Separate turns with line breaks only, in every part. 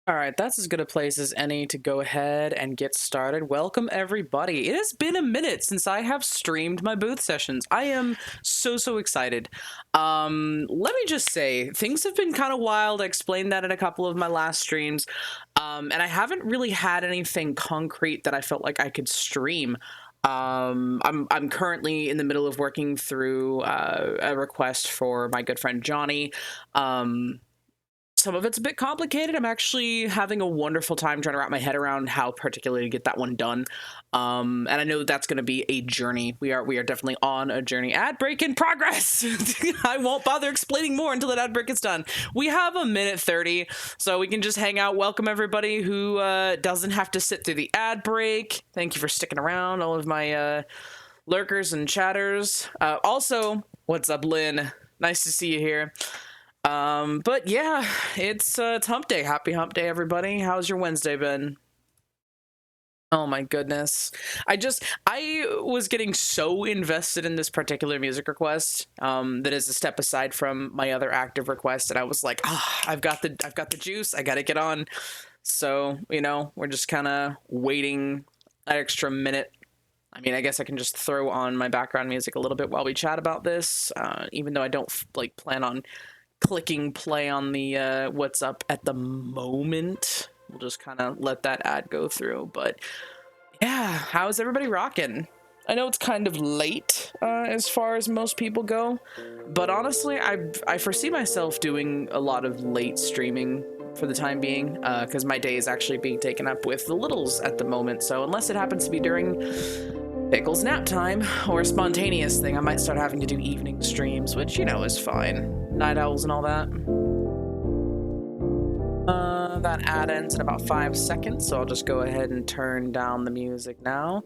All right, that's as good a place as any to go ahead and get started. Welcome, everybody. It has been a minute since I have streamed my booth sessions. I am so excited. Let me just say, things have been kind of wild. I explained that in a couple of my last streams, and I haven't really had anything concrete that I felt like I could stream. I'm currently in the middle of working through a request for my good friend Johnny. Some of it's a bit complicated. I'm actually having a wonderful time trying to wrap my head around how particularly to get that one done. And I know that's going to be a journey. We are definitely on a journey. Ad break in progress. I won't bother explaining more until that ad break is done. We have a minute 30, so we can just hang out. Welcome everybody who doesn't have to sit through the ad break. Thank you for sticking around, all of my lurkers and chatters. Also, what's up, Lynn? Nice to see you here. But yeah, it's hump day. Happy hump day, everybody. How's your Wednesday been? Oh my goodness. I was getting so invested in this particular music request, that is a step aside from my other active request, and I was like, I've got the juice, I gotta get on. So, we're just kinda waiting that extra minute. I mean, I guess I can just throw on my background music a little bit while we chat about this, even though I don't plan on clicking play on the what's up at the moment. We'll just kind of let that ad go through. But yeah, how's everybody rocking? I know it's kind of late as far as most people go, but honestly, I foresee myself doing a lot of late streaming for the time being, because my day is actually being taken up with the littles at the moment. So unless it happens to be during Pickle's nap time or a spontaneous thing, I might start having to do evening streams, which, is fine. Night owls and all that. That ad ends in about 5 seconds, so I'll just go ahead and turn down the music now.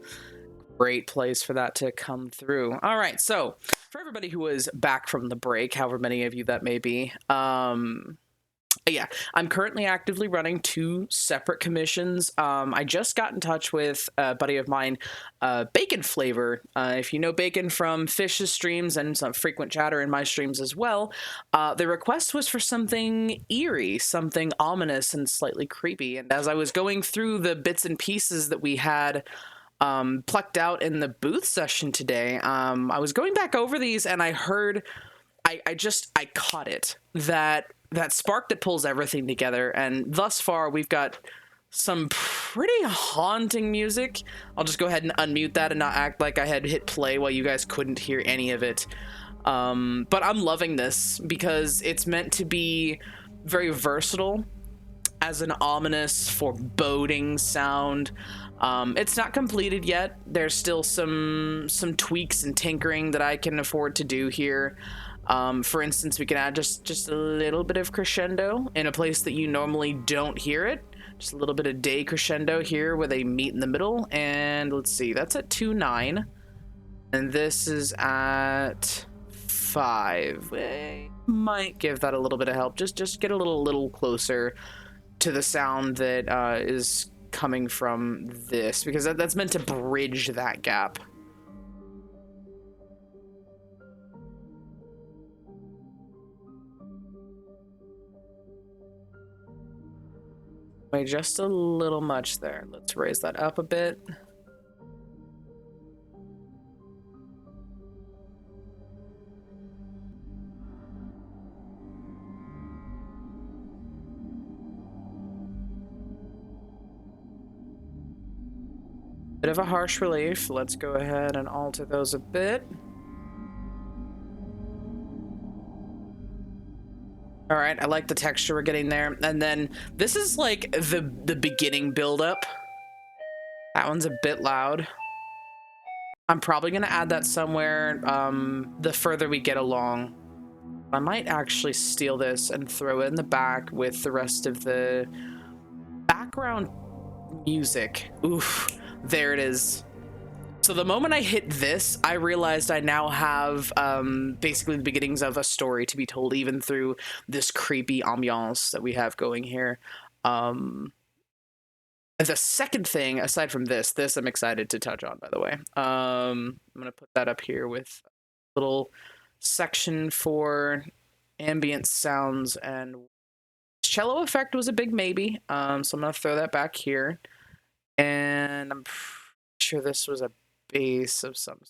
Great place for that to come through. All right, so for everybody who was back from the break, however many of you that may be, yeah, I'm currently actively running 2 separate commissions. I just got in touch with a buddy of mine, Bacon Flavor. If you know Bacon from Fish's streams and some frequent chatter in my streams as well, the request was for something eerie, something ominous and slightly creepy. And as I was going through the bits and pieces that we had plucked out in the booth session today, I was going back over these and I heard, I caught it, that spark that pulls everything together. And thus far, we've got some pretty haunting music. I'll just go ahead and unmute that and not act like I had hit play while you guys couldn't hear any of it. But I'm loving this because it's meant to be very versatile as an ominous, foreboding sound. It's not completed yet. There's still some tweaks and tinkering that I can afford to do here. For instance, we can add just a little bit of crescendo in a place that you normally don't hear it. Just a little bit of day crescendo here where they meet in the middle. And let's see, that's at 2-9. And this is at 5. We might give that a little bit of help. Just get a little closer to the sound that is coming from this, because that's meant to bridge that gap. Wait, just a little much there. Let's raise that up a bit. Bit of a harsh relief. Let's go ahead and alter those a bit. All right, I like the texture we're getting there. And then this is like the beginning buildup. That one's a bit loud. I'm probably gonna add that somewhere the further we get along. I might actually steal this and throw it in the back with the rest of the background music. Oof, there it is. So the moment I hit this, I realized I now have basically the beginnings of a story to be told, even through this creepy ambiance that we have going here. The second thing, aside from this I'm excited to touch on, by the way. I'm going to put that up here with a little section for ambient sounds and cello effect was a big maybe, so I'm gonna throw that back here. And I'm sure this was a bass of some.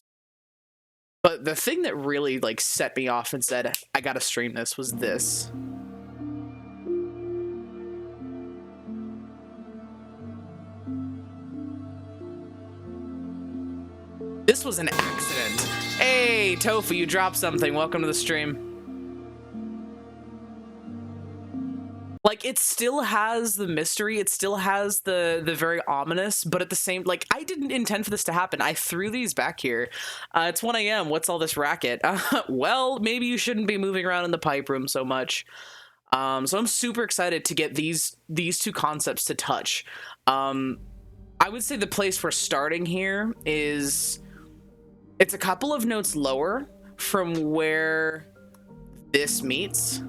But the thing that really like set me off and said I gotta stream this was this. This was an accident. Hey, Tofu, you dropped something. Welcome to the stream. Like, it still has the mystery, it still has the very ominous, but at the same, like, I didn't intend for this to happen. I threw these back here. It's 1 a.m. What's all this racket? Well, maybe you shouldn't be moving around in the pipe room so much. So I'm super excited to get these two concepts to touch. I would say the place we're starting here is, it's a couple of notes lower from where this meets,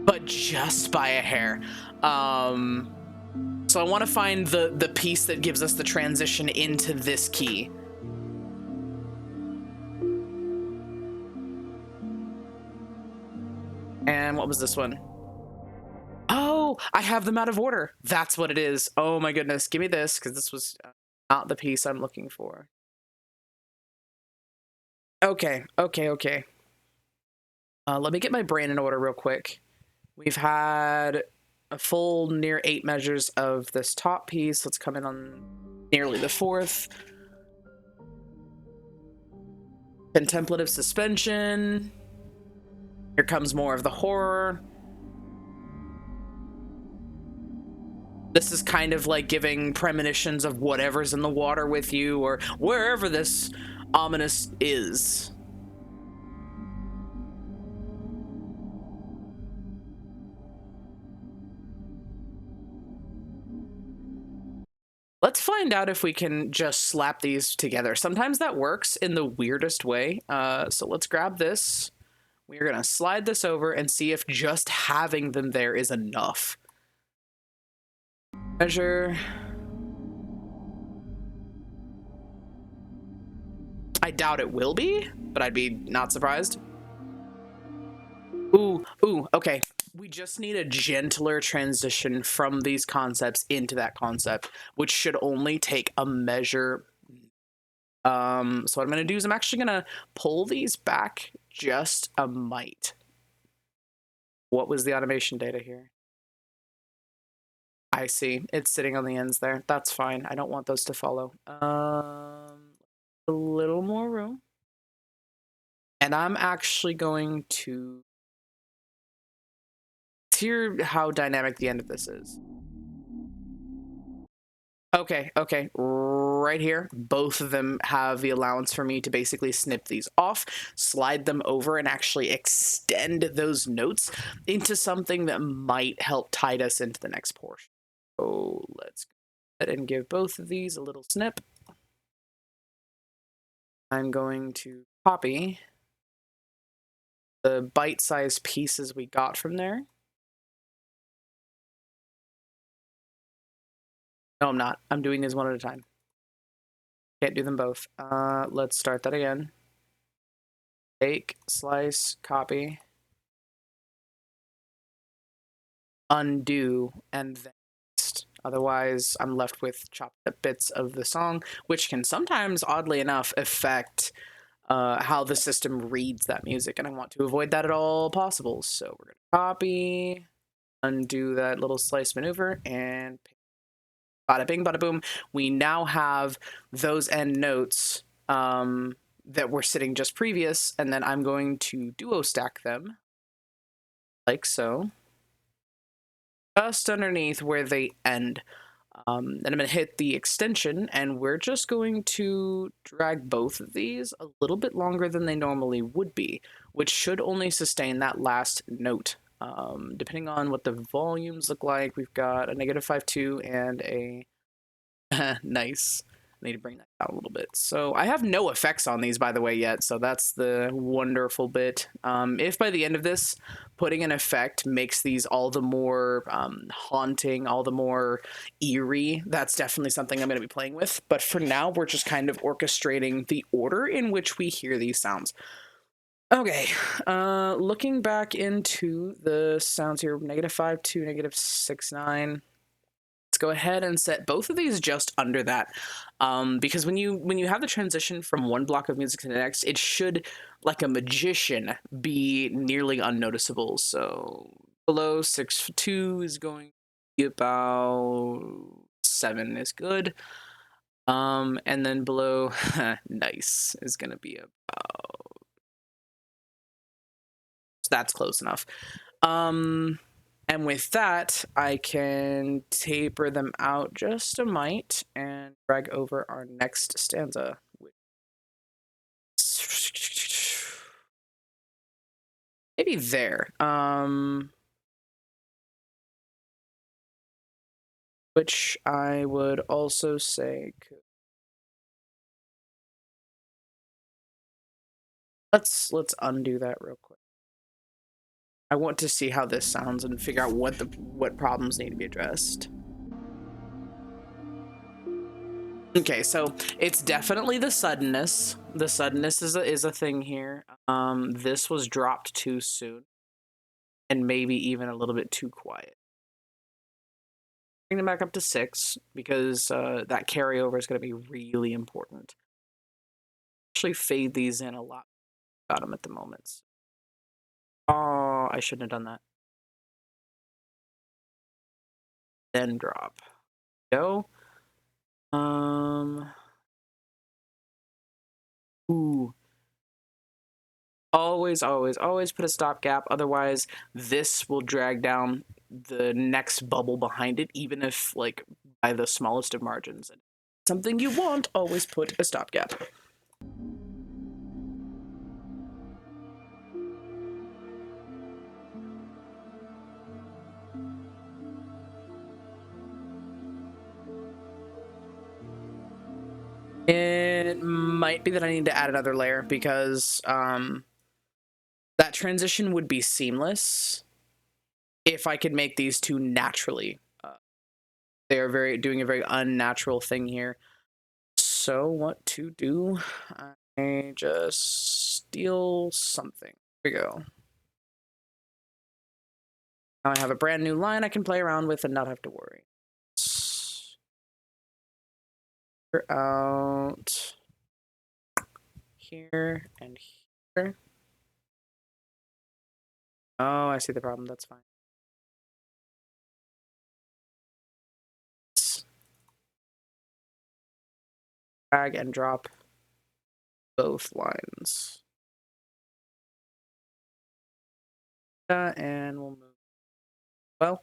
but just by a hair. So I want to find the piece that gives us the transition into this key. And what was this one? Oh, I have them out of order. That's what it is. Oh my goodness. Give me this, because this was not the piece I'm looking for. Okay. Let me get my brain in order real quick. We've had a full near 8 measures of this top piece. Let's come in on nearly the 4th. Contemplative suspension. Here comes more of the horror. This is kind of like giving premonitions of whatever's in the water with you, or wherever this ominous is. Let's find out if we can just slap these together. Sometimes that works in the weirdest way. So let's grab this. We are going to slide this over and see if just having them there is enough. Measure. I doubt it will be, but I'd be not surprised. Ooh, okay. We just need a gentler transition from these concepts into that concept, which should only take a measure. So what I'm going to do is I'm actually going to pull these back just a mite. What was the automation data here? I see. It's sitting on the ends there. That's fine. I don't want those to follow. A little more room. And I'm actually going to hear how dynamic the end of this is. Okay, right here, both of them have the allowance for me to basically snip these off, slide them over, and actually extend those notes into something that might help tide us into the next portion. So let's go ahead and give both of these a little snip. I'm going to copy the bite-sized pieces we got from there. No, I'm not. I'm doing these one at a time. Can't do them both. Let's start that again. Take, slice, copy, undo, and then paste. Otherwise, I'm left with chopped up bits of the song, which can sometimes, oddly enough, affect how the system reads that music, and I want to avoid that at all possible. So we're going to copy, undo that little slice maneuver, and paste. Bada bing, bada boom. We now have those end notes that were sitting just previous, and then I'm going to duo stack them like so, just underneath where they end. And I'm going to hit the extension, and we're just going to drag both of these a little bit longer than they normally would be, which should only sustain that last note. Depending on what the volumes look like, we've got a -5.2 and a nice. I need to bring that down a little bit. So I have no effects on these, by the way, yet. So that's the wonderful bit. If by the end of this, putting an effect makes these all the more haunting, all the more eerie, that's definitely something I'm going to be playing with. But for now, we're just kind of orchestrating the order in which we hear these sounds. Okay, looking back into the sounds here, -5 to -6.9. Let's go ahead and set both of these just under that, because when you have the transition from one block of music to the next, it should, like a magician, be nearly unnoticeable. So below 6.2 is going to be about 7 is good, and then below nice is going to be about, that's close enough. And with that, I can taper them out just a mite and drag over our next stanza. Maybe there. Which I would also say let's undo that real quick. I want to see how this sounds and figure out what problems need to be addressed. Okay, so it's definitely the suddenness. The suddenness is a thing here. This was dropped too soon, and maybe even a little bit too quiet. Bring them back up to 6 because that carryover is going to be really important. Actually, fade these in a lot. Got them at the moment. Oh, I shouldn't have done that. Then drop. Go. Ooh. Always, always, always put a stopgap. Otherwise, this will drag down the next bubble behind it, even if, like, by the smallest of margins. Something you want, always put a stopgap. It might be that I need to add another layer because that transition would be seamless if I could make these two naturally. They are doing a very unnatural thing here. So what to do? I just steal something. Here we go. Now I have a brand new line I can play around with and not have to worry. Out here and here. Oh, I see the problem. That's fine. Drag and drop both lines. And we'll move.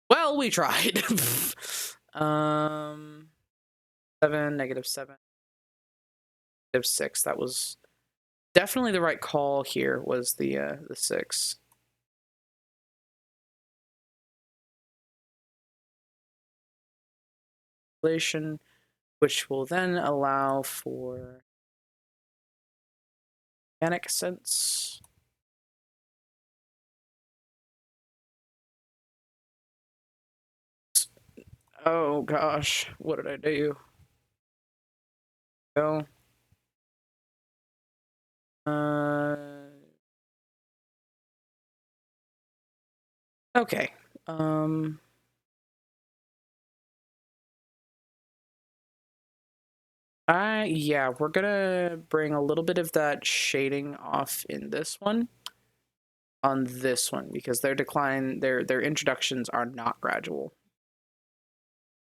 Well, we tried. 7, -7, -6. That was definitely the right call here. Was the 6. Which will then allow for organic sense. Oh gosh, what did I do? Go. Okay. Yeah, we're gonna bring a little bit of that shading off in this one. On this one, because their introductions are not gradual.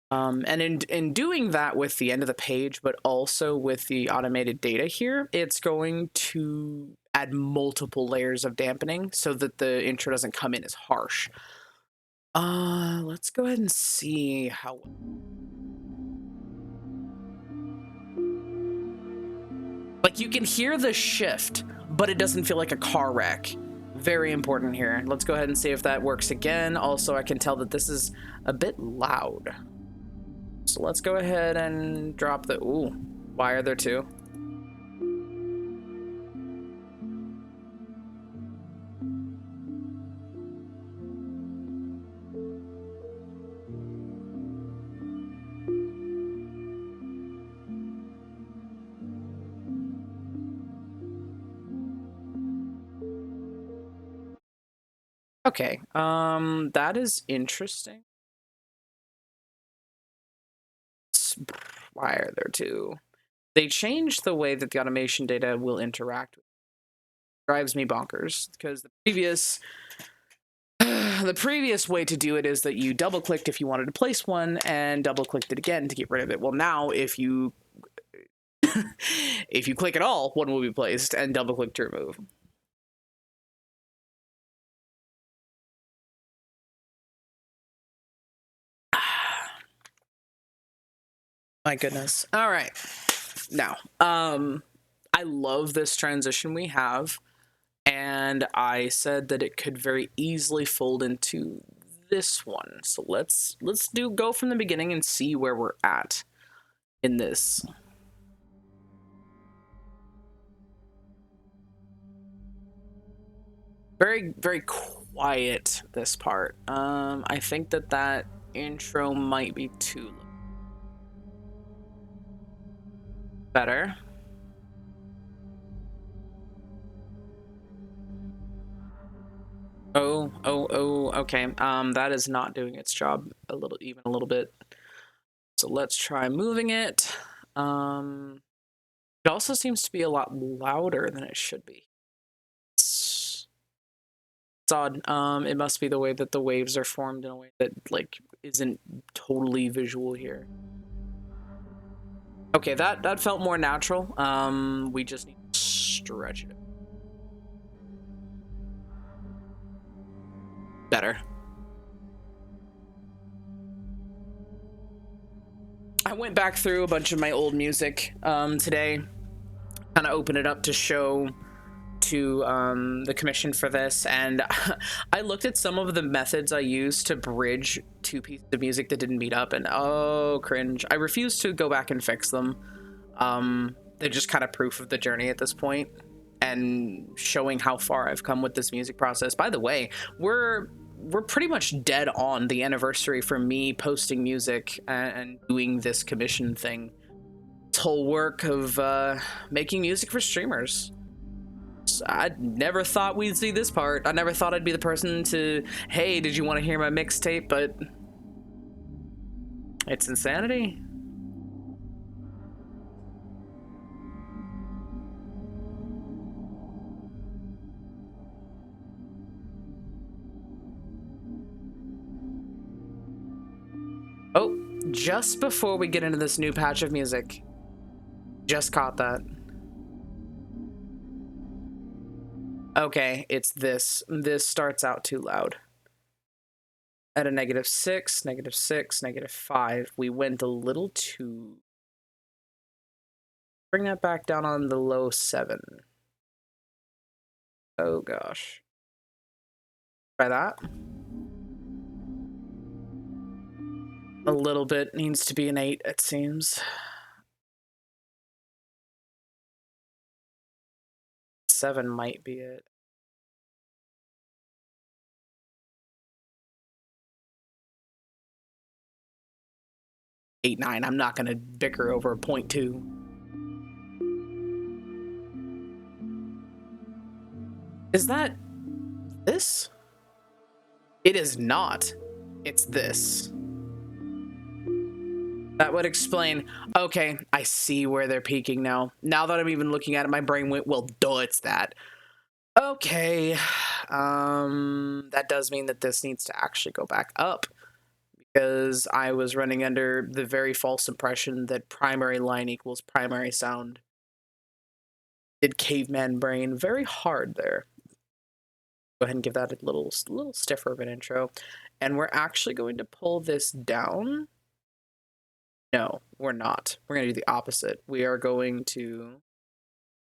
And in doing that with the end of the page, but also with the automated data here, it's going to add multiple layers of dampening so that the intro doesn't come in as harsh. Let's go ahead and see how. Like, you can hear the shift, but it doesn't feel like a car wreck. Very important here. Let's go ahead and see if that works again. Also, I can tell that this is a bit loud. So let's go ahead and drop the... Ooh, why are there two? Okay, that is interesting. Why are there two? They changed the way that the automation data will interact. Drives me bonkers because the previous way to do it is that you double clicked if you wanted to place one and double clicked it again to get rid of it. Well, now if you if you click at all, one will be placed and double click to remove. My goodness. All right. Now, I love this transition we have, and I said that it could very easily fold into this one. So let's go from the beginning and see where we're at in this. Very, very quiet, this part. I think that intro might be too low. Better. Oh, okay. That is not doing its job even a little bit. So let's try moving it. It also seems to be a lot louder than it should be. It's odd. It must be the way that the waves are formed in a way that, like, isn't totally visual here. Okay, that felt more natural. We just need to stretch it. Better. I went back through a bunch of my old music today, kind of open it up to show to the commission for this, and I looked at some of the methods I used to bridge two pieces of music that didn't meet up, and oh, cringe. I refuse to go back and fix them. They're just kind of proof of the journey at this point and showing how far I've come with this music process. By the way, we're pretty much dead on the anniversary for me posting music and doing this commission thing. This whole work of making music for streamers. I never thought we'd see this part. I never thought I'd be the person to, hey, did you want to hear my mixtape? But it's insanity. Oh, just before we get into this new patch of music, just caught that. Okay, it's this. This starts out too loud. At a -6, -6, -5, we went a little too... Bring that back down on the low 7. Oh gosh. Try that. A little bit needs to be an 8, it seems. 7 might be it. Eight, 9. I'm not gonna bicker over a 0.2. Is that this? It is not. It's this. That would explain. Okay, I see where they're peaking now. Now that I'm even looking at it, my brain went, well, duh, it's that. Okay. That does mean that this needs to actually go back up, because I was running under the very false impression that primary line equals primary sound. Did caveman brain very hard there. Go ahead and give that a little stiffer of an intro. And we're actually going to pull this down. No, we're not. We're going to do the opposite. We are going to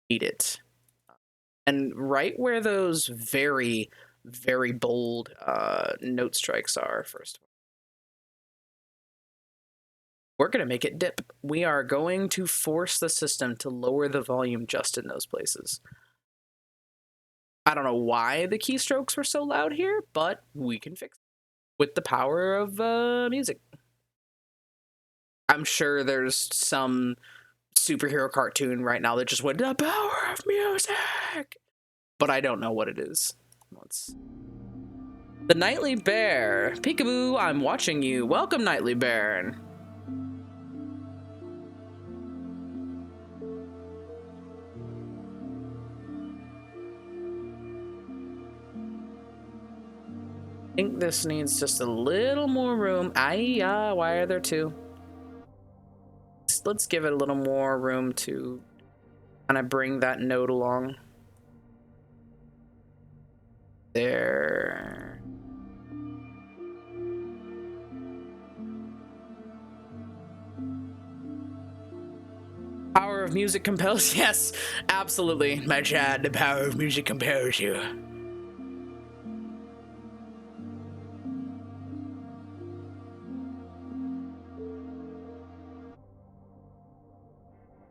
eat it. And right where those very, very bold note strikes are, first of all, we're going to make it dip. We are going to force the system to lower the volume just in those places. I don't know why the keystrokes were so loud here, but we can fix it with the power of music. I'm sure there's some superhero cartoon right now that just went, the power of music, but I don't know what it is. Let's... The Nightly Bear. Peekaboo, I'm watching you. Welcome, Nightly Bear. I think this needs just a little more room. Why are there two? Let's give it a little more room to kind of bring that note along. There. Power of music compels. Yes, absolutely, my Chad. The power of music compels you.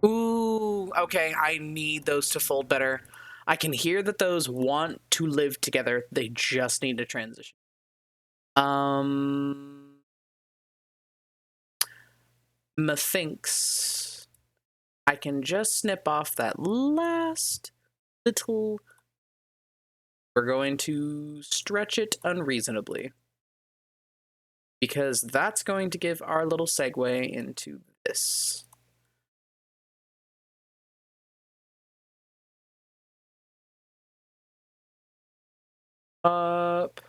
Ooh, okay, I need those to fold better. I can hear that those want to live together. They just need to transition. Methinks I can just snip off that last little. We're going to stretch it unreasonably, because that's going to give our little segue into this. Up.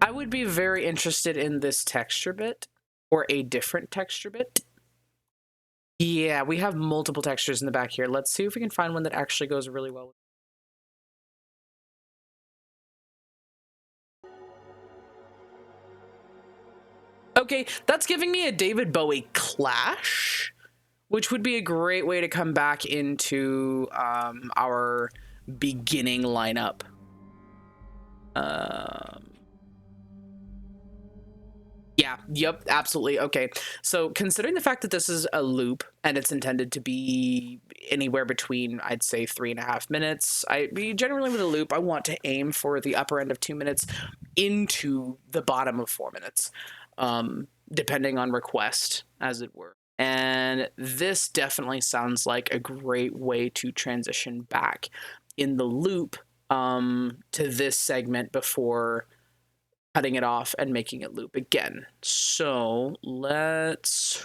I would be very interested in this texture bit, or a different texture bit. Yeah, we have multiple textures in the back here. Let's see if we can find one that actually goes really well with it. Okay, that's giving me a David Bowie clash, which would be a great way to come back into our beginning lineup. Yeah, yep, absolutely. Okay, so considering the fact that this is a loop and it's intended to be anywhere between, I'd say, 3.5 minutes. Generally with a loop, I want to aim for the upper end of 2 minutes into the bottom of 4 minutes, depending on request, as it were. And this definitely sounds like a great way to transition back in the loop to this segment before cutting it off and making it loop again. So let's,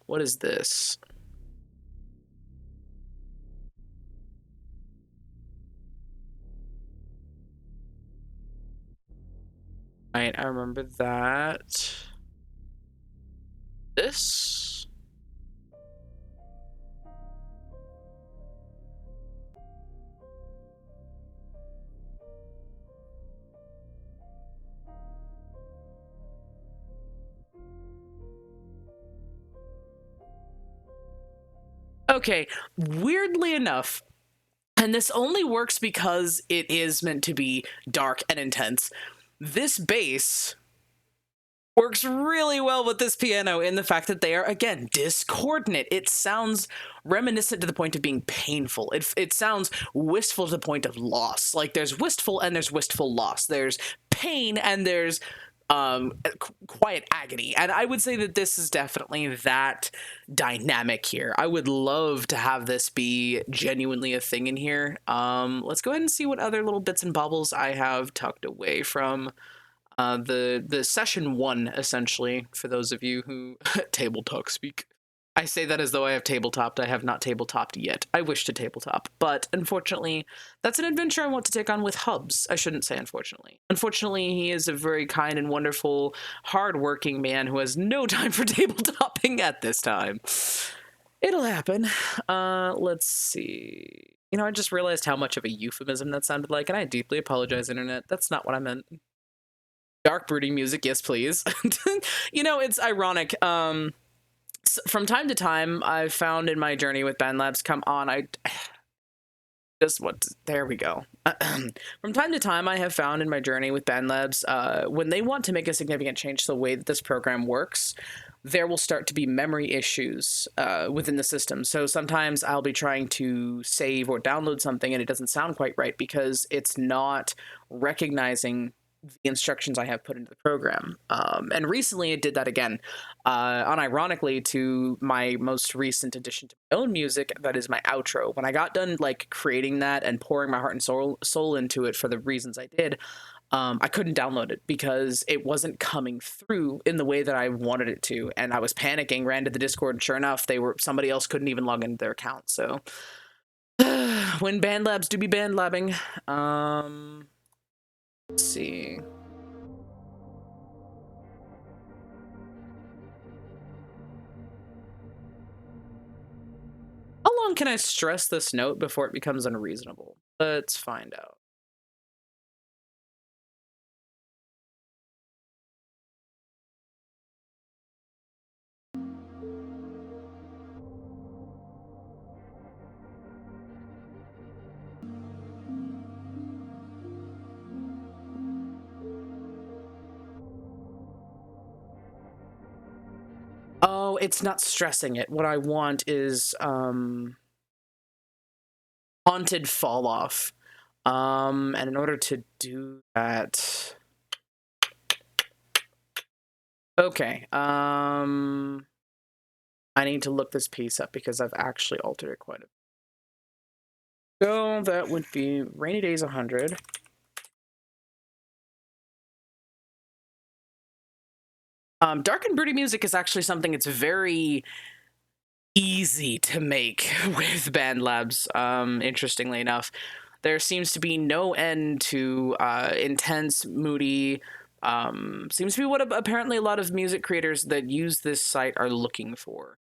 what is this? All right, I remember that. This. Okay, weirdly enough, and this only works because it is meant to be dark and intense, this bass works really well with this piano in the fact that they are, again, discordant. It sounds reminiscent to the point of being painful. It sounds wistful to the point of loss. Like, there's wistful and there's wistful loss. There's pain and there's quiet agony. And I would say that this is definitely that dynamic here. I would love to have this be genuinely a thing in here. Let's go ahead and see what other little bits and bobbles I have tucked away from the session one, essentially, for those of you who table talk speak. I say that as though I have tabletopped. I have not tabletopped yet. I wish to tabletop, but unfortunately, that's an adventure I want to take on with Hubs. I shouldn't say unfortunately. Unfortunately, he is a very kind and wonderful, hard-working man who has no time for tabletopping at this time. It'll happen. Let's see. You know, I just realized how much of a euphemism that sounded like, and I deeply apologize, Internet. That's not what I meant. Dark brooding music, yes, please. You know, it's ironic. From time to time, I've found in my journey with BandLabs, come on, just what, there we go. From time to time, I have found in my journey with BandLabs, when they want to make a significant change to the way that this program works, there will start to be memory issues within the system. So sometimes I'll be trying to save or download something and it doesn't sound quite right because it's not recognizing the instructions I have put into the program. And recently it did that again, unironically to my most recent addition to my own music, that is my outro. When I got done like creating that and pouring my heart and soul into it for the reasons I did, I couldn't download it because it wasn't coming through in the way that I wanted it to, and I was panicking. Ran to the Discord, and sure enough, somebody else couldn't even log into their account. So when BandLabs do be BandLabbing, let's see. How long can I stress this note before it becomes unreasonable? Let's find out. Oh, it's not stressing it. What I want is haunted fall off. And in order to do that, okay, I need to look this piece up because I've actually altered it quite a bit. So that would be Rainy Days 100. Dark and broody music is actually something that's very easy to make with BandLabs, interestingly enough. There seems to be no end to intense, moody, seems to be what apparently a lot of music creators that use this site are looking for.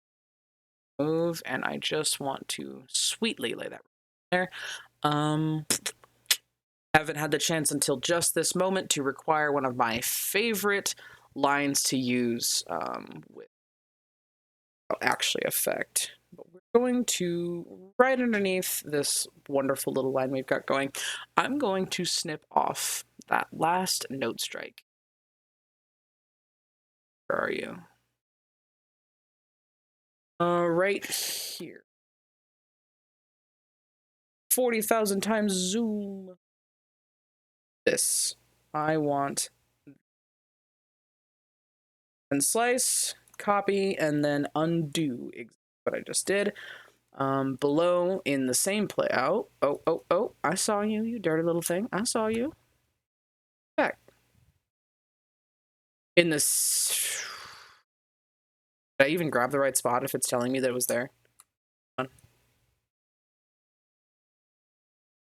Move, and I just want to sweetly lay that there. Haven't had the chance until just this moment to require one of my favorite lines to use with actually affect. But we're going to, right underneath this wonderful little line we've got going, I'm going to snip off that last note strike. Where are you? Right here. 40,000 times zoom. This. I want. And slice, copy, and then undo what I just did. Below in the same play. Oh, I saw you, you dirty little thing. I saw you. Back. In this. Did I even grab the right spot if it's telling me that it was there?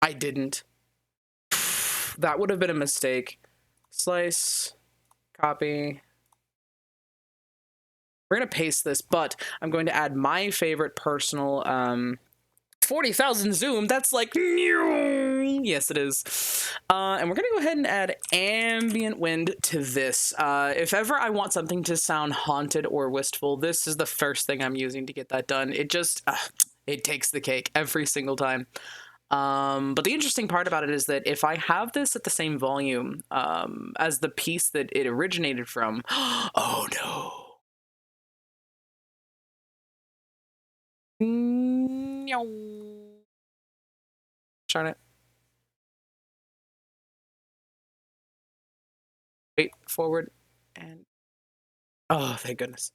I didn't. That would have been a mistake. Slice, copy. We're going to paste this, but I'm going to add my favorite personal 40,000 zoom. That's like, yes, it is. And we're going to go ahead and add ambient wind to this. If ever I want something to sound haunted or wistful, this is the first thing I'm using to get that done. It just, it takes the cake every single time. But the interesting part about it is that if I have this at the same volume as the piece that it originated from, oh no. Darn it. Wait, forward, and oh, thank goodness.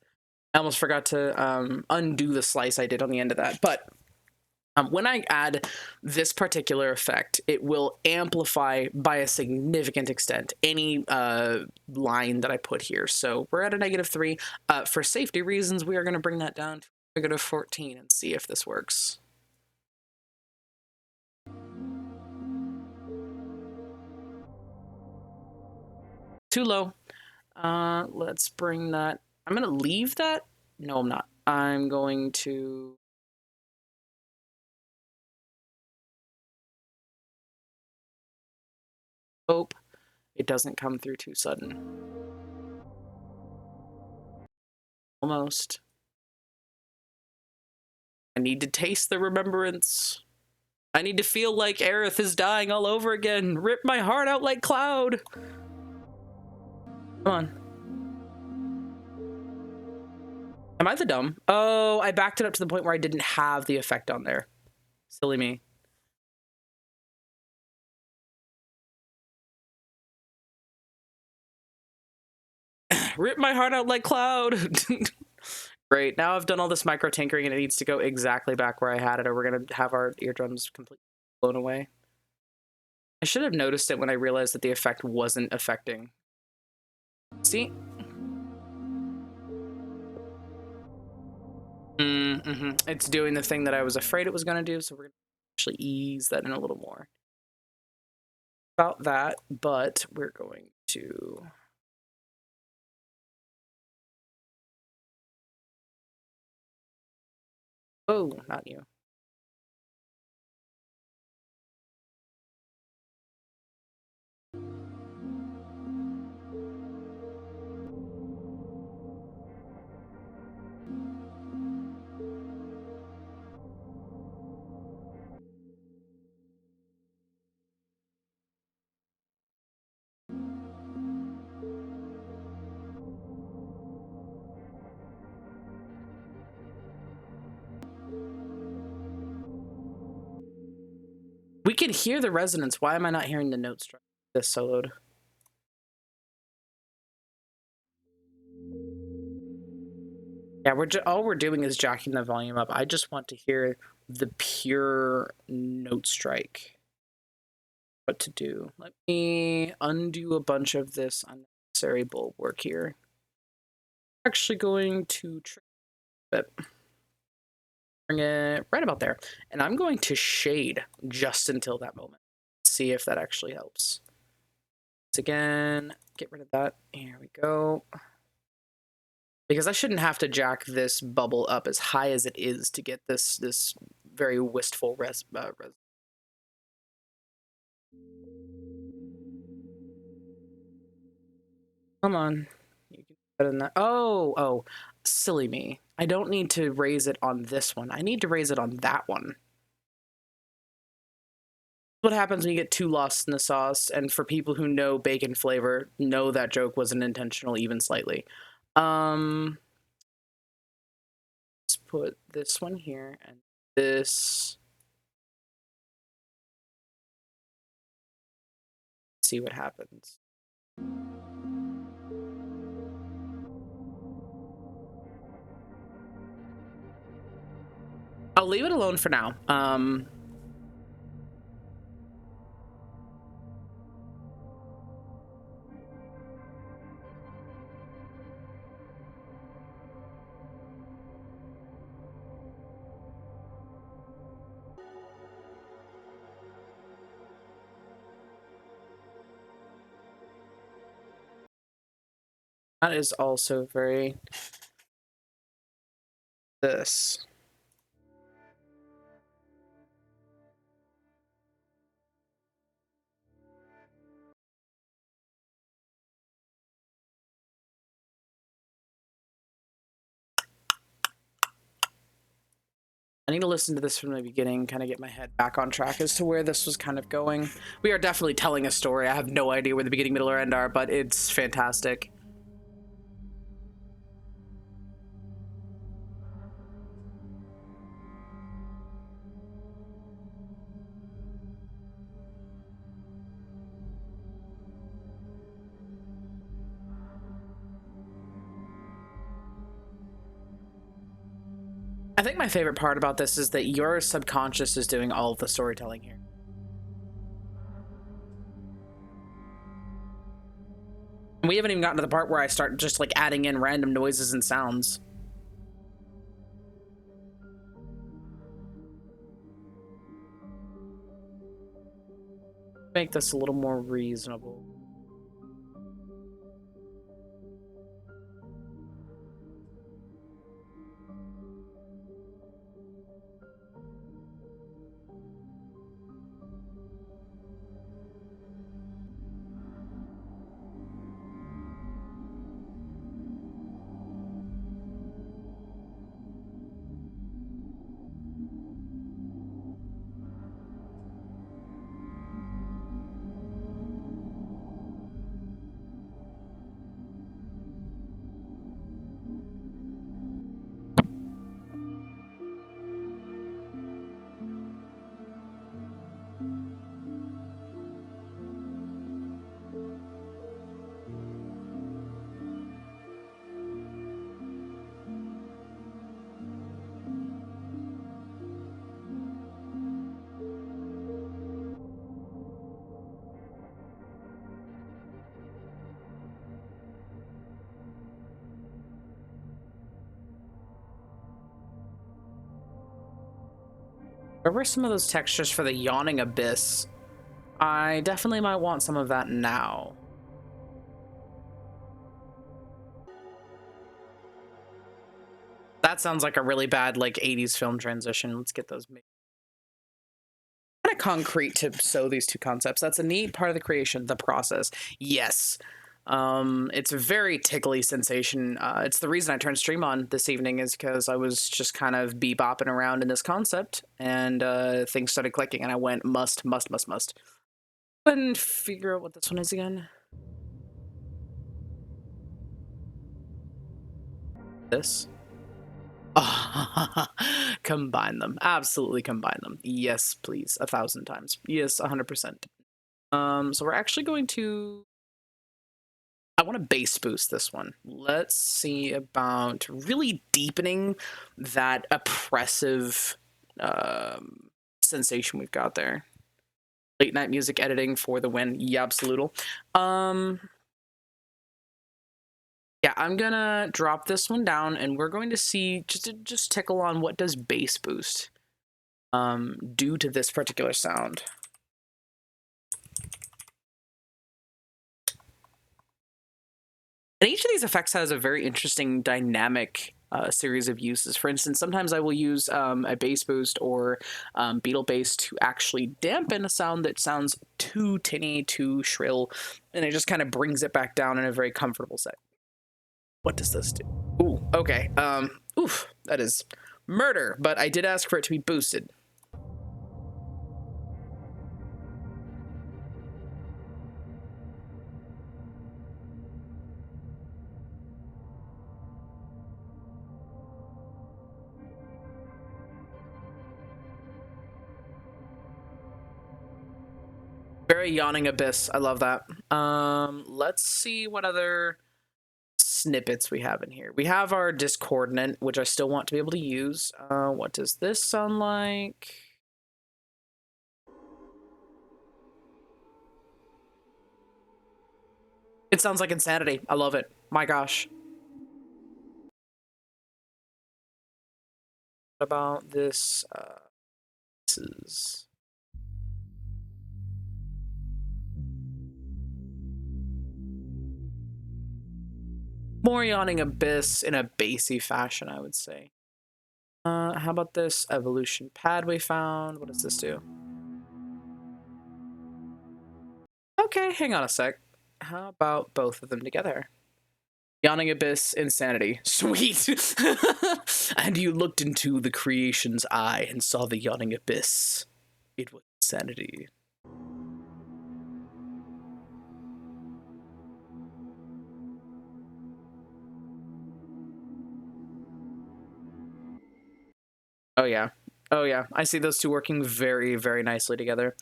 I almost forgot to undo the slice I did on the end of that. But when I add this particular effect, it will amplify by a significant extent any line that I put here. So we're at a -3. For safety reasons, we are going to bring that down to -14 and see if this works. Too low. Let's bring that. I'm going to leave that. No, I'm not. I'm going to. Hope it doesn't come through too sudden. Almost. I need to taste the remembrance. I need to feel like Aerith is dying all over again. Rip my heart out like Cloud. Come on. Am I the dumb? Oh, I backed it up to the point where I didn't have the effect on there. Silly me. Rip my heart out like Cloud. Great. Now I've done all this micro tinkering and it needs to go exactly back where I had it, or we're going to have our eardrums completely blown away. I should have noticed it when I realized that the effect wasn't affecting. See? It's doing the thing that I was afraid it was going to do, so we're going to actually ease that in a little more. About that, but we're going to... Oh, not you. We can hear the resonance. Why am I not hearing the notes this soloed? Yeah, all we're doing is jacking the volume up. I just want to hear the pure note strike. What to do? Let me undo a bunch of this unnecessary bulb work here. I'm actually going to bring it right about there, and I'm going to shade just until that moment. See if that actually helps. Once again, get rid of that. Here we go. Because I shouldn't have to jack this bubble up as high as it is to get this very wistful res. Come on, you can better than that. Oh, silly me. I don't need to raise it on this one. I need to raise it on that one. What happens when you get too lost in the sauce? And for people who know bacon flavor, know that joke wasn't intentional even slightly. Let's put this one here and this. See what happens. I'll leave it alone for now. That is also very... This. I need to listen to this from the beginning, kind of get my head back on track as to where this was kind of going. We are definitely telling a story. I have no idea where the beginning, middle, or end are, but it's fantastic. I think my favorite part about this is that your subconscious is doing all of the storytelling here. We haven't even gotten to the part where I start just like adding in random noises and sounds. Make this a little more reasonable. Where were some of those textures for the Yawning Abyss? I definitely might want some of that now. That sounds like a really bad, like, 80s film transition. Let's get those made. Kind of concrete to sew these two concepts. That's a neat part of the creation, the process. Yes. It's a very tickly sensation. It's the reason I turned stream on this evening is because I was just kind of bebopping around in this concept and things started clicking and I went must. Go ahead and figure out what this one is again. This. Combine them. Absolutely combine them. Yes, please. 1,000 times. Yes, 100%. So we're actually going to... I want to bass boost this one. Let's see about really deepening that oppressive sensation we've got there. Late night music editing for the win. Yeah, absolutely. Yeah, I'm gonna drop this one down and we're going to see just tickle on what does bass boost do to this particular sound. And each of these effects has a very interesting dynamic series of uses. For instance, sometimes I will use a bass boost or beetle bass to actually dampen a sound that sounds too tinny, too shrill, and it just kind of brings it back down in a very comfortable set. What does this do? Ooh, okay. Oof, that is murder, but I did ask for it to be boosted. Very Yawning Abyss. I love that. Let's see what other snippets we have in here. We have our discordant, which I still want to be able to use. What does this sound like? It sounds like Insanity. I love it. My gosh. What about this? This is... more Yawning Abyss in a bassy fashion, I would say. How about this evolution pad we found? What does this do? Okay, hang on a sec. How about both of them together? Yawning Abyss, Insanity. Sweet! And you looked into the creation's eye and saw the Yawning Abyss. It was Insanity. Oh yeah. Oh yeah. I see those two working very, very nicely together.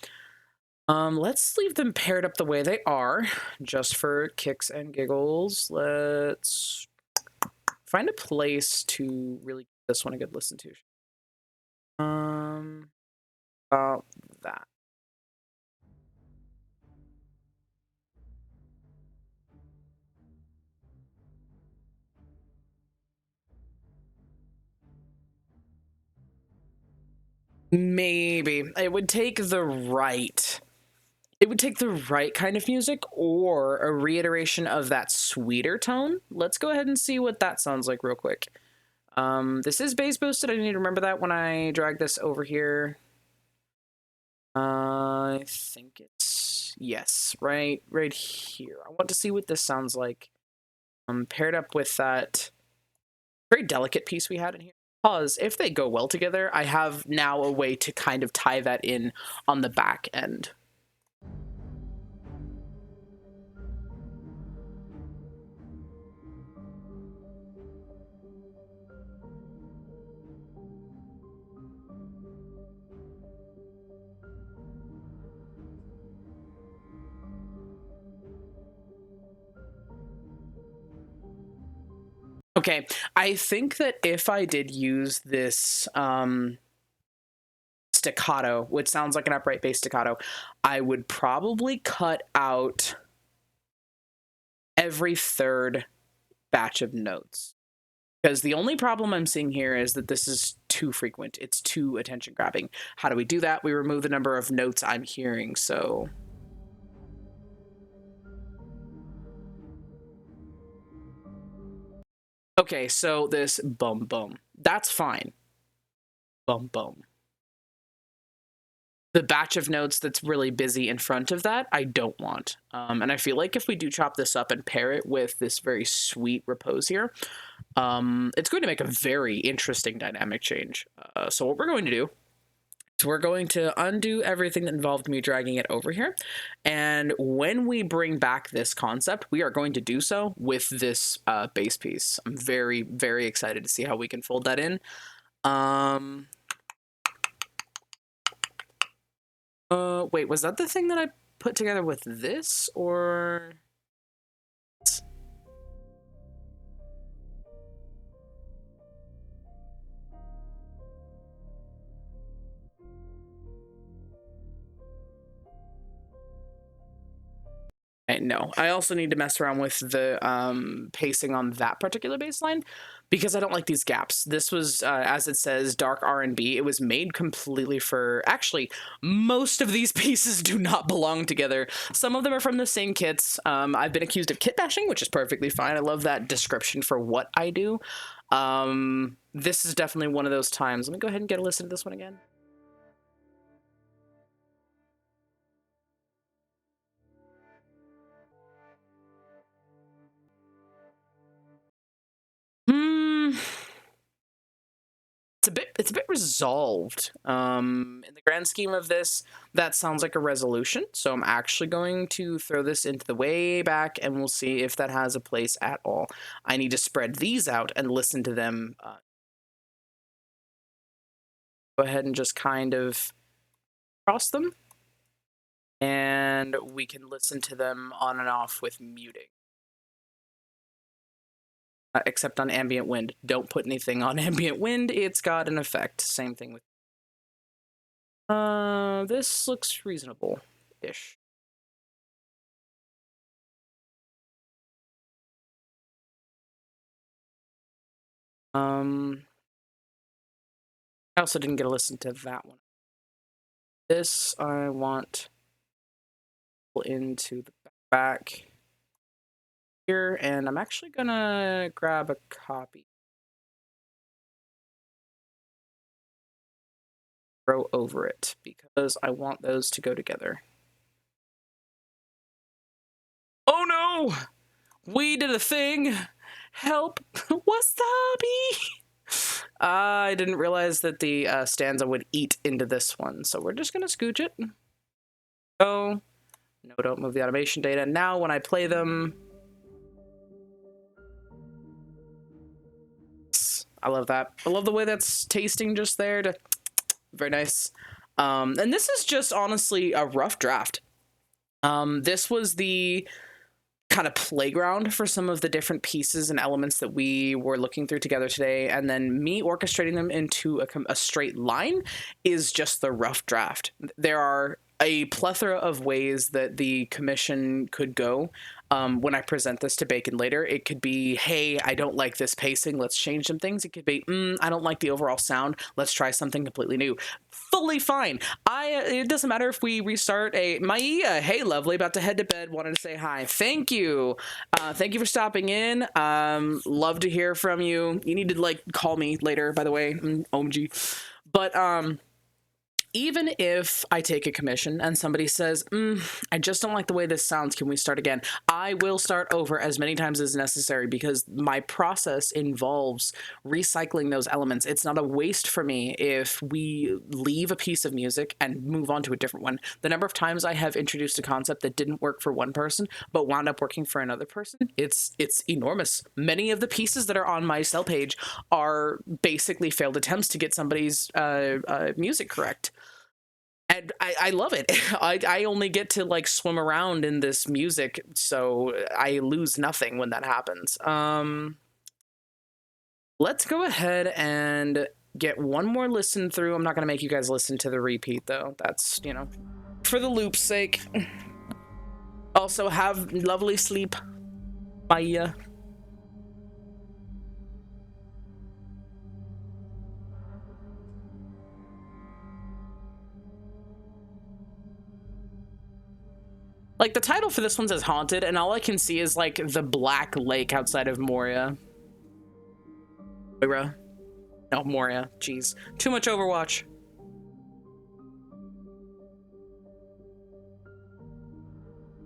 Let's leave them paired up the way they are, just for kicks and giggles. Let's find a place to really give this one a good listen to. About that. Maybe it would take the right kind of music or a reiteration of that sweeter tone. Let's go ahead and see what that sounds like real quick. This is bass boosted. I need to remember that when I drag this over here. I think it's, yes, right here. I want to see what this sounds like. Paired up with that very delicate piece we had in here. Because if they go well together, I have now a way to kind of tie that in on the back end. Okay, I think that if I did use this staccato, which sounds like an upright bass staccato, I would probably cut out every third batch of notes. Because the only problem I'm seeing here is that this is too frequent. It's too attention grabbing. How do we do that? We remove the number of notes I'm hearing. So okay, so this bum bum, that's fine. Bum bum. The batch of notes that's really busy in front of that, I don't want. And I feel like if we do chop this up and pair it with this very sweet repose here, it's going to make a very interesting dynamic change. So what we're going to do is we're going to undo everything that involved me dragging it over here. And when we bring back this concept, we are going to do so with this bass piece. I'm very, very excited to see how we can fold that in. Wait, was that the thing that I put together with this, or? No, I also need to mess around with the pacing on that particular bass line because I don't like these gaps. This was, as it says, dark R&B. It was made completely for... Actually, most of these pieces do not belong together. Some of them are from the same kits. I've been accused of kit bashing, which is perfectly fine. I love that description for what I do. This is definitely one of those times. Let me go ahead and get a listen to this one again. It's a bit resolved. In the grand scheme of this, that sounds like a resolution. So I'm actually going to throw this into the way back and we'll see if that has a place at all. I need to spread these out and listen to them. Go ahead and just kind of cross them. And we can listen to them on and off with muting. Except on ambient wind. Don't put anything on ambient wind. It's got an effect. Same thing with... this looks reasonable-ish. I also didn't get to listen to that one. This I want into the back here, and I'm actually gonna grab a copy. Throw over it because I want those to go together. Oh no! We did a thing! Help! Wasabi! I didn't realize that the stanza would eat into this one, so we're just gonna scooch it. Oh, no, don't move the automation data. Now when I play them... I love that. I love the way that's tasting just there. Very nice. And this is just honestly a rough draft. This was the kind of playground for some of the different pieces and elements that we were looking through together today, and then me orchestrating them into a straight line is just the rough draft. There are a plethora of ways that the commission could go. When I present this to Bacon later, it could be, hey, I don't like this pacing, let's change some things. It could be, I don't like the overall sound, let's try something completely new. Fully fine. It doesn't matter if we restart Maia, hey, lovely, about to head to bed, wanted to say hi. Thank you. Thank you for stopping in. Love to hear from you. You need to, like, call me later, by the way. OMG. But, even if I take a commission and somebody says, I just don't like the way this sounds, can we start again? I will start over as many times as necessary because my process involves recycling those elements. It's not a waste for me if we leave a piece of music and move on to a different one. The number of times I have introduced a concept that didn't work for one person but wound up working for another person, it's enormous. Many of the pieces that are on my cell page are basically failed attempts to get somebody's music correct. And I love it. I only get to, like, swim around in this music, so I lose nothing when that happens. Let's go ahead and get one more listen through. I'm not going to make you guys listen to the repeat, though. That's, you know, for the loop's sake. Also, have lovely sleep. Bye. Like, the title for this one says Haunted, and all I can see is, like, the black lake outside of Moria. Moira? No, Moria. Jeez. Too much Overwatch.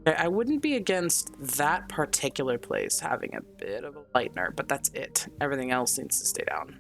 I wouldn't be against that particular place having a bit of a lightener, but that's it. Everything else needs to stay down.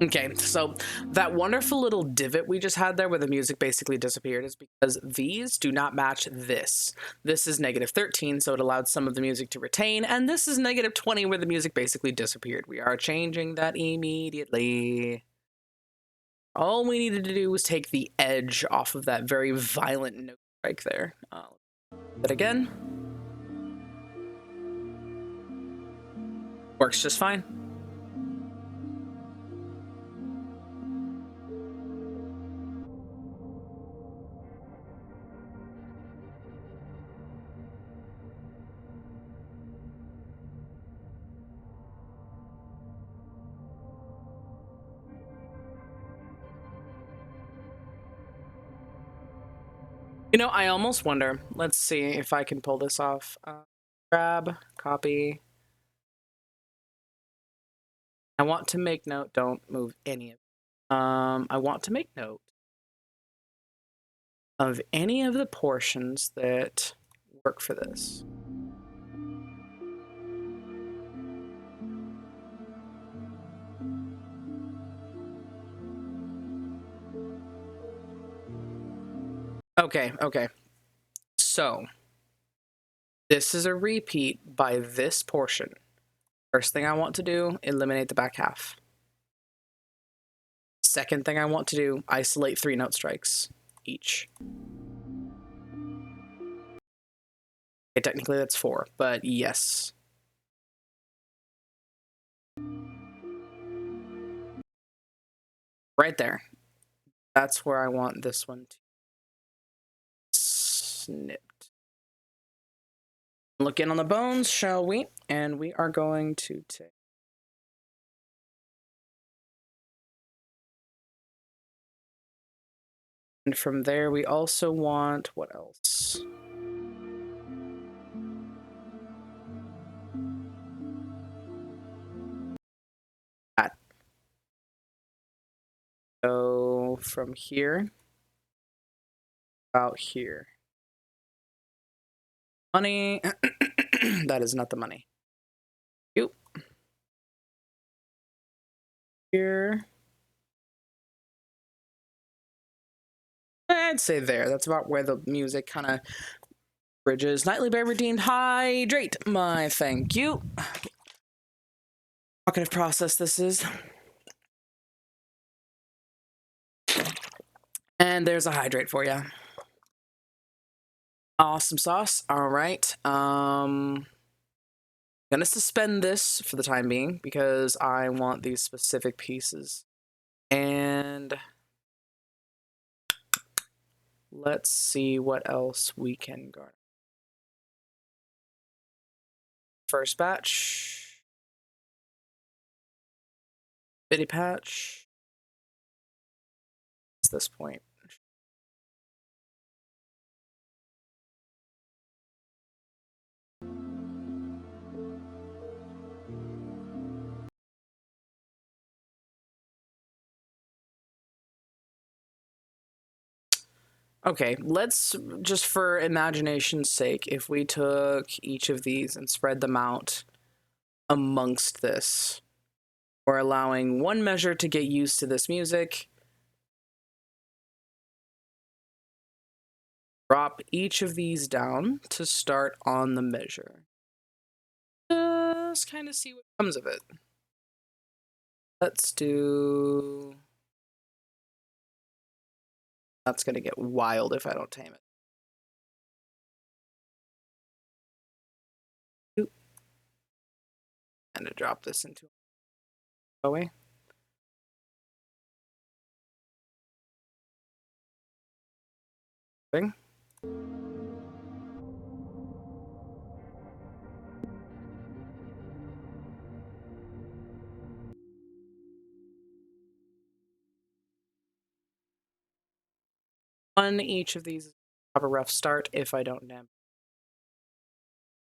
Okay, so that wonderful little divot we just had there where the music basically disappeared is because these do not match this. This is -13, so it allowed some of the music to retain, and this is -20 where the music basically disappeared. We are changing that immediately. All we needed to do was take the edge off of that very violent note strike there. But again, works just fine. You know, I almost wonder. Let's see if I can pull this off. Grab, copy. I want to make note. Don't move any of it. I want to make note of any of the portions that work for this. Okay, okay. So, this is a repeat by this portion. First thing I want to do, eliminate the back half. Second thing I want to do, isolate 3 note strikes each. Okay, technically that's 4, but yes. Right there. That's where I want this one to snipped. Look in on the bones, shall we? And we are going to take and from there, we also want, what else? That. So from here, about here. Money. That is not the money. You. Here. I'd say there. That's about where the music kind of bridges. Nightly Bear redeemed. Hydrate. My thank you. What kind of process this is. And there's a hydrate for you. Awesome sauce. All right. Gonna suspend this for the time being because I want these specific pieces. And let's see what else we can garner. First batch. Bitty patch. It's this point. Okay, let's just for imagination's sake, if we took each of these and spread them out amongst this, we're allowing one measure to get used to this music. Drop each of these down to start on the measure. Just kind of see what comes of it. Let's do... That's gonna get wild if I don't tame it. Oop. And to drop this into away. Thing. One each of these have a rough start if I don't damage,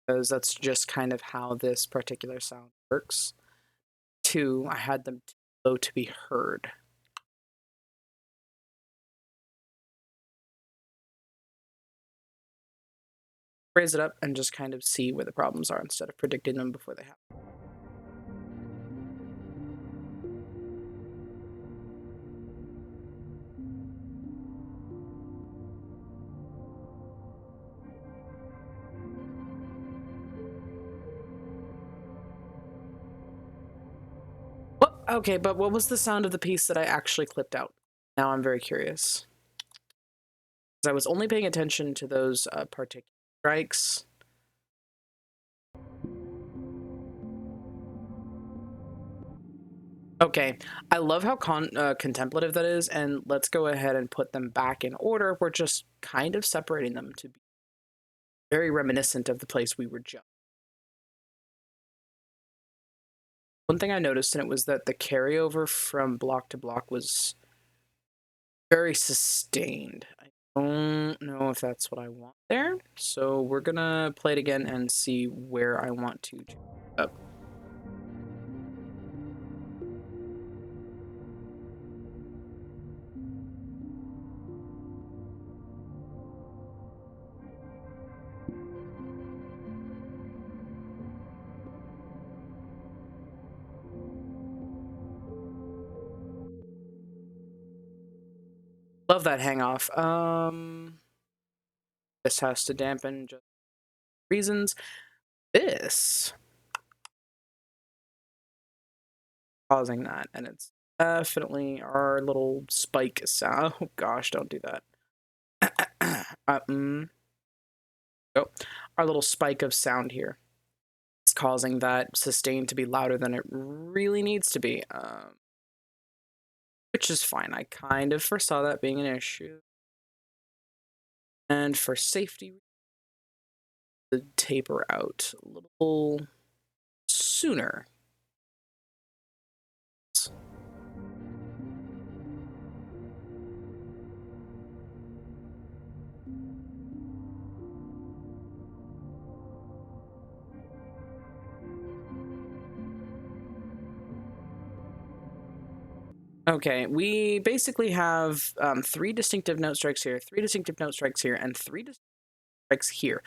because that's just kind of how this particular sound works. Two, I had them too low to be heard. Raise it up and just kind of see where the problems are instead of predicting them before they happen. Well, okay, but what was the sound of the piece that I actually clipped out? Now I'm very curious. Because I was only paying attention to those particular strikes. Okay, I love how contemplative that is, and let's go ahead and put them back in order. We're just kind of separating them to be very reminiscent of the place we were just. One thing I noticed in it was that the carryover from block to block was very sustained. I don't know if that's what I want there, so we're gonna play it again and see where I want to change it up. Love that hang off. This has to dampen just reasons. This causing that, and it's definitely our little spike sound. Oh gosh, don't do that. Oh, our little spike of sound here is causing that sustain to be louder than it really needs to be, which is fine. I kind of foresaw that being an issue. And for safety, to taper out a little sooner. Okay, we basically have 3 distinctive note strikes here, 3 distinctive note strikes here, and 3 distinctive strikes here.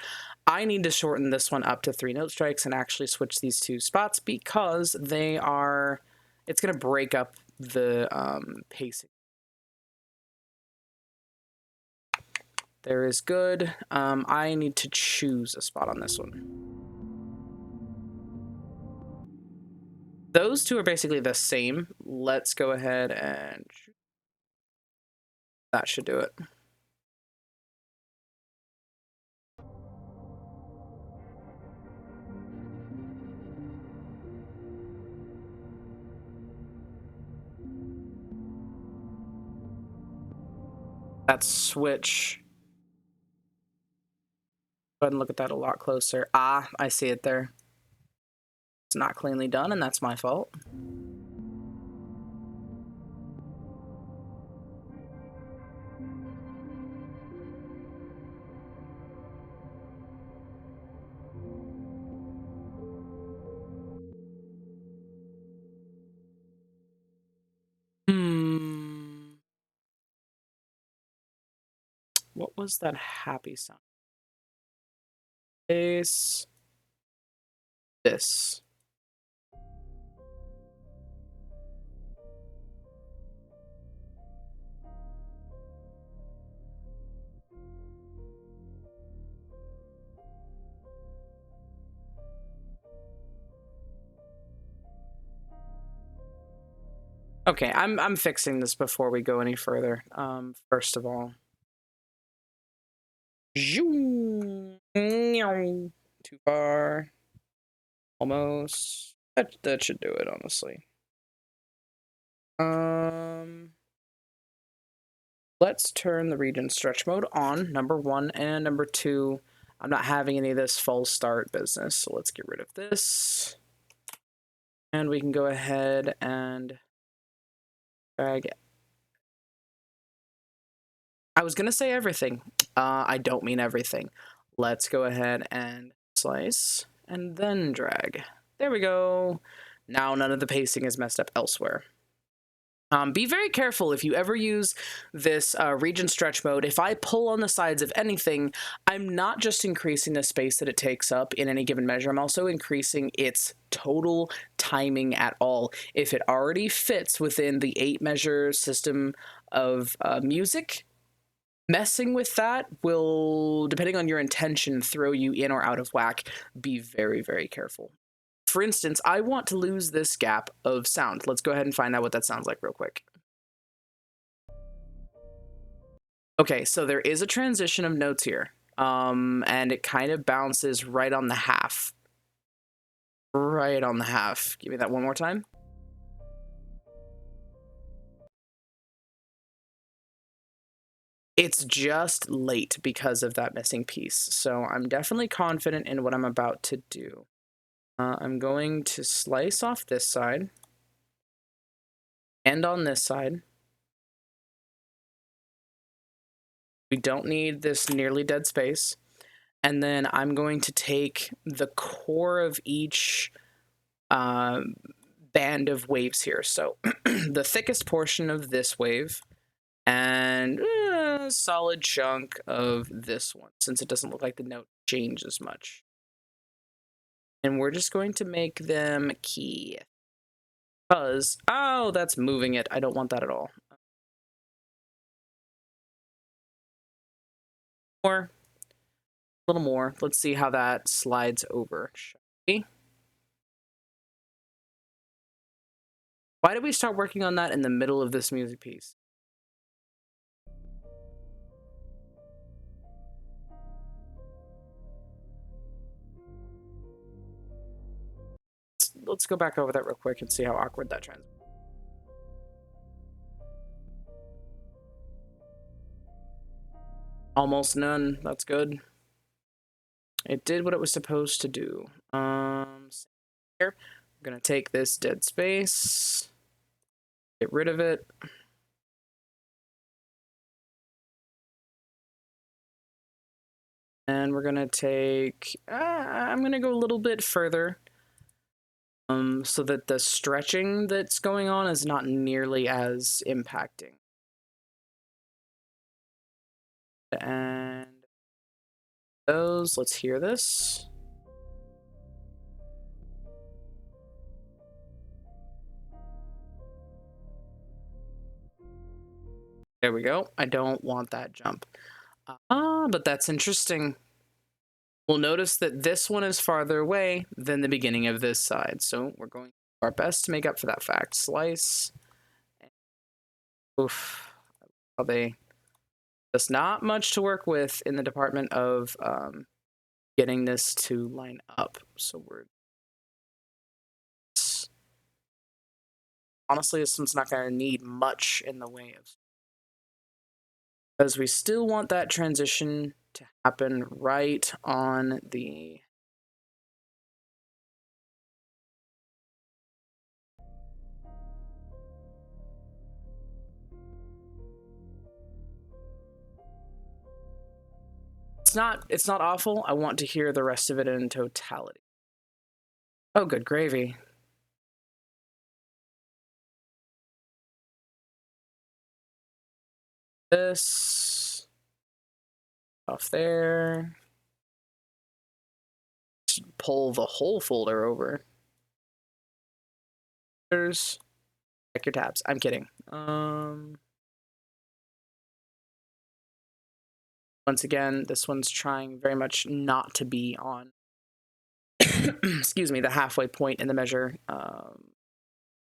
I need to shorten this one up to 3 note strikes and actually switch these 2 spots because they are... It's going to break up the pacing. There is good. I need to choose a spot on this one. Those 2 are basically the same. Let's go ahead and... That should do it. That switch. Go ahead and look at that a lot closer. Ah, I see it there. It's not cleanly done, and that's my fault. What was that happy sound? This. Okay, I'm fixing this before we go any further. First of all. Too far. Almost. That should do it, honestly. Let's turn the region stretch mode on, number 1, and number 2, I'm not having any of this false start business, so let's get rid of this. And we can go ahead and drag it. I was gonna say everything. I don't mean everything. Let's go ahead and slice and then drag. There we go. Now none of the pacing is messed up elsewhere. Be very careful if you ever use this region stretch mode. If I pull on the sides of anything, I'm not just increasing the space that it takes up in any given measure, I'm also increasing its total timing at all. If it already fits within the 8-measure system of music, messing with that will, depending on your intention, throw you in or out of whack. Be very, very careful. For instance, I want to lose this gap of sound. Let's go ahead and find out what that sounds like real quick. Okay, so there is a transition of notes here, and it kind of bounces right on the half. Right on the half. Give me that one more time. It's just late because of that missing piece, so I'm definitely confident in what I'm about to do. I'm going to slice off this side and on this side. We don't need this nearly dead space. And then I'm going to take the core of each band of waves here. So the thickest portion of this wave and a solid chunk of this one, since it doesn't look like the note changes much. And we're just going to make them key. Because, oh, that's moving it. I don't want that at all. More. A little more. Let's see how that slides over. Why did we start working on that in the middle of this music piece? Let's go back over that real quick and see how awkward that trends. Almost none. That's good. It did what it was supposed to do. Here, I'm gonna take this dead space, get rid of it. And we're gonna take, I'm gonna go a little bit further so that the stretching that's going on is not nearly as impacting. And those, let's hear this. There we go. I don't want that jump. But that's interesting. We'll notice that this one is farther away than the beginning of this side. So we're going to do our best to make up for that fact. Slice. Oof. How they... There's not much to work with in the department of getting this to line up. So we're... Honestly, this one's not going to need much in the way of... Because we still want that transition to happen right on the... It's not awful. I want to hear the rest of it in totality. Oh, good gravy. This off there. Just pull the whole folder over. Check your tabs. I'm kidding. Once again, this one's trying very much not to be on excuse me, the halfway point in the measure.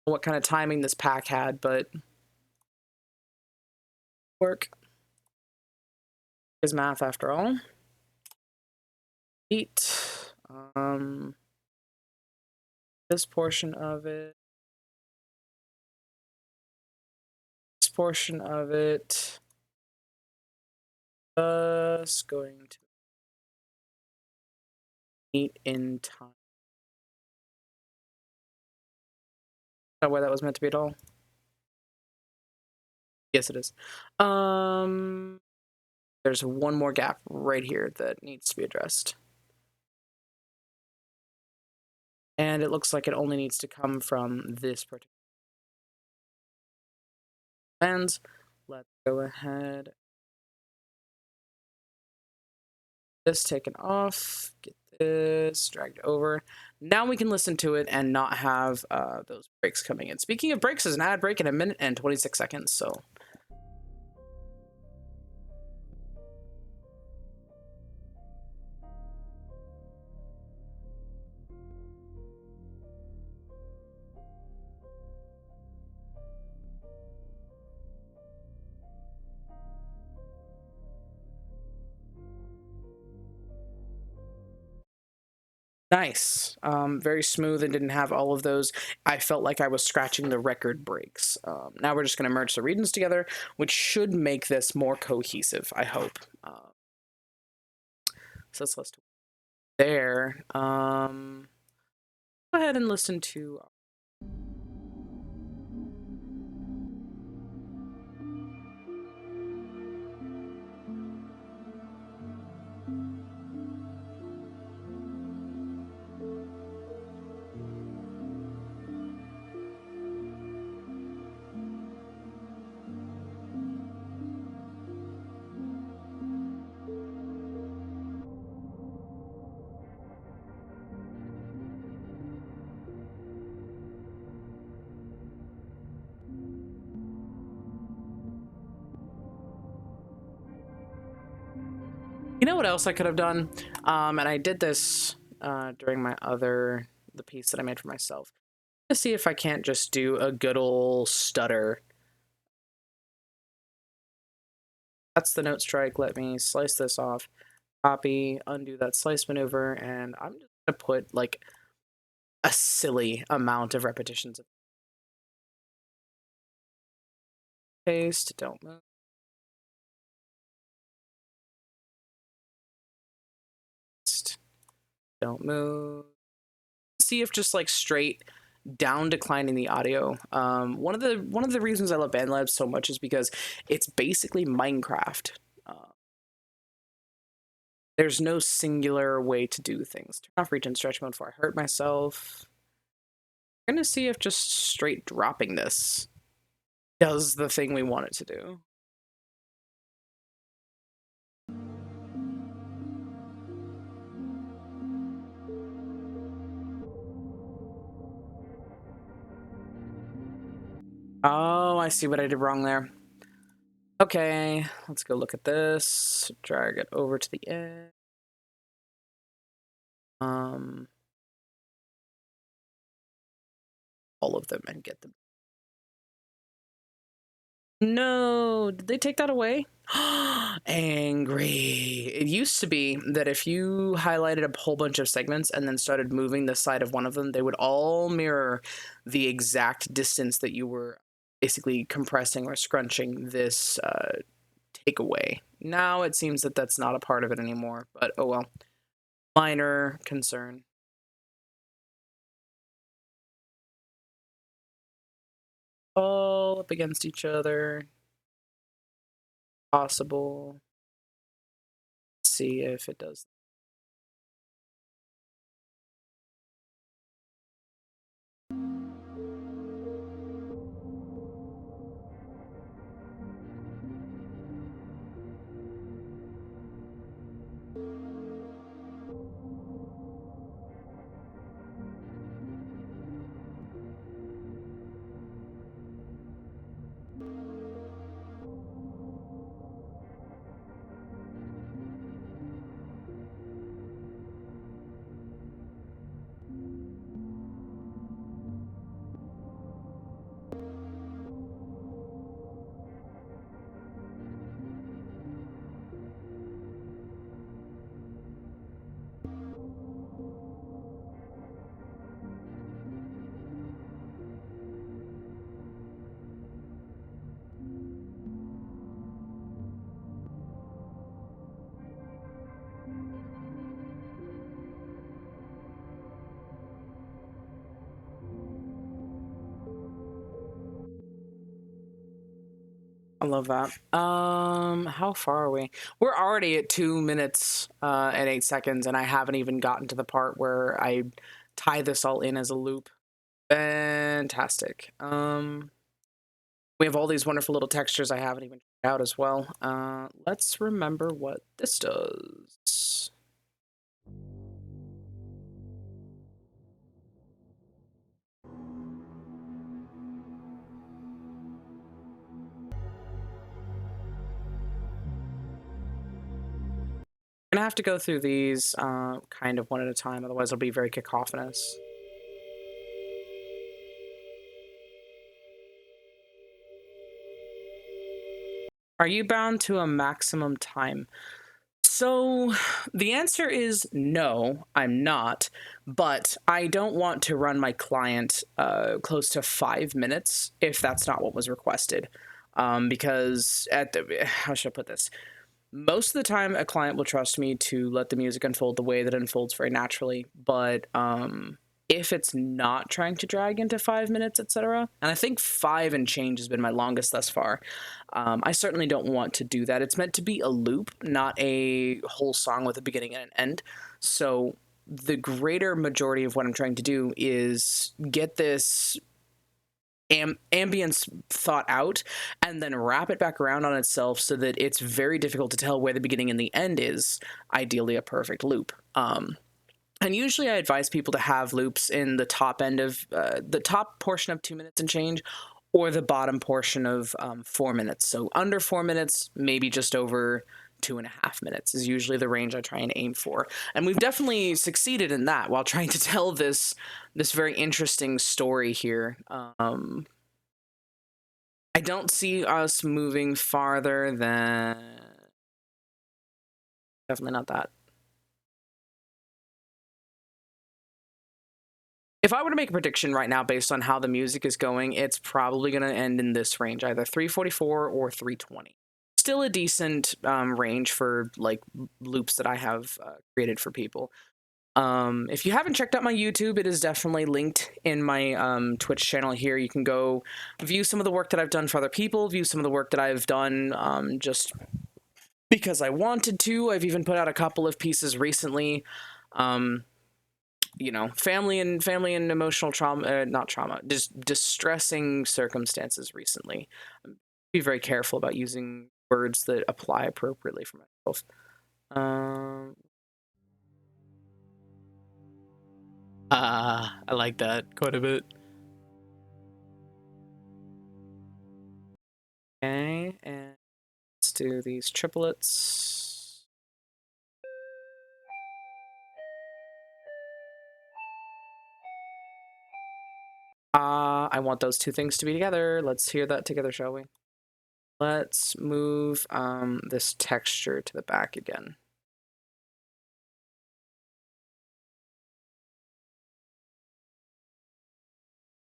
what kind of timing this pack had, but work is math after all. Eat this portion of it. This portion of it. Just going to eat in time. Is that why that was meant to be at all? Yes, it is. There's one more gap right here that needs to be addressed. And it looks like it only needs to come from this particular lens. Let's go ahead. This taken off. Get this dragged over. Now we can listen to it and not have those breaks coming in. Speaking of breaks, there's an ad break in 1 minute and 26 seconds, so... Nice. Very smooth and didn't have all of those. I felt like I was scratching the record breaks. Now we're just going to merge the regions together, which should make this more cohesive, I hope. So let's listen there. Go ahead and listen to... You know what else I could have done? And I did this during the piece that I made for myself. Let's see if I can't just do a good old stutter. That's the note strike. Let me slice this off. Copy, undo that slice maneuver, and I'm just going to put like a silly amount of repetitions. Paste, don't move. Don't move. See if just like straight down declining the audio. One of the reasons I love BandLab so much is because it's basically Minecraft. There's no singular way to do things. Turn off reach and stretch mode before I hurt myself. I'm gonna see if just straight dropping this does the thing we want it to do. Oh, I see what I did wrong there. Okay, let's go look at this. Drag it over to the end. All of them and get them. No, did they take that away? Angry. It used to be that if you highlighted a whole bunch of segments and then started moving the side of one of them, they would all mirror the exact distance that you were basically compressing or scrunching this takeaway. Now it seems that that's not a part of it anymore, but oh well. Minor concern. All up against each other. Possible. Let's see if it does. I love that. How far are we? We're already at 2 minutes and 8 seconds, and I haven't even gotten to the part where I tie this all in as a loop. Fantastic. We have all these wonderful little textures I haven't even tried out as well. Let's remember what this does. I'm gonna have to go through these kind of one at a time, otherwise it'll be very cacophonous. Are you bound to a maximum time? So the answer is no, I'm not, but I don't want to run my client close to 5 minutes if that's not what was requested. Because how should I put this? Most of the time, a client will trust me to let the music unfold the way that it unfolds very naturally, but if it's not trying to drag into 5 minutes, etc., and I think 5 and change has been my longest thus far, I certainly don't want to do that. It's meant to be a loop, not a whole song with a beginning and an end. So the greater majority of what I'm trying to do is get this ambience thought out and then wrap it back around on itself so that it's very difficult to tell where the beginning and the end is, ideally a perfect loop. And usually I advise people to have loops in the top end of the top portion of 2 minutes and change, or the bottom portion of 4 minutes. So under 4 minutes, maybe just over 2.5 minutes is usually the range I try and aim for. And we've definitely succeeded in that while trying to tell this very interesting story here. I don't see us moving farther than... Definitely not that. If I were to make a prediction right now based on how the music is going, it's probably going to end in this range, either 344 or 320. Still a decent range for like loops that I have created for people. If you haven't checked out my YouTube, it is definitely linked in my Twitch channel here. You can go view some of the work that I've done for other people, view some of the work that I've done just because I wanted to. I've even put out a couple of pieces recently. You know, family and emotional trauma, not trauma, just distressing circumstances recently. Be very careful about using words that apply appropriately for myself. I like that quite a bit. Okay, and let's do these triplets. I want those two things to be together. Let's hear that together, shall we? Let's move this texture to the back again.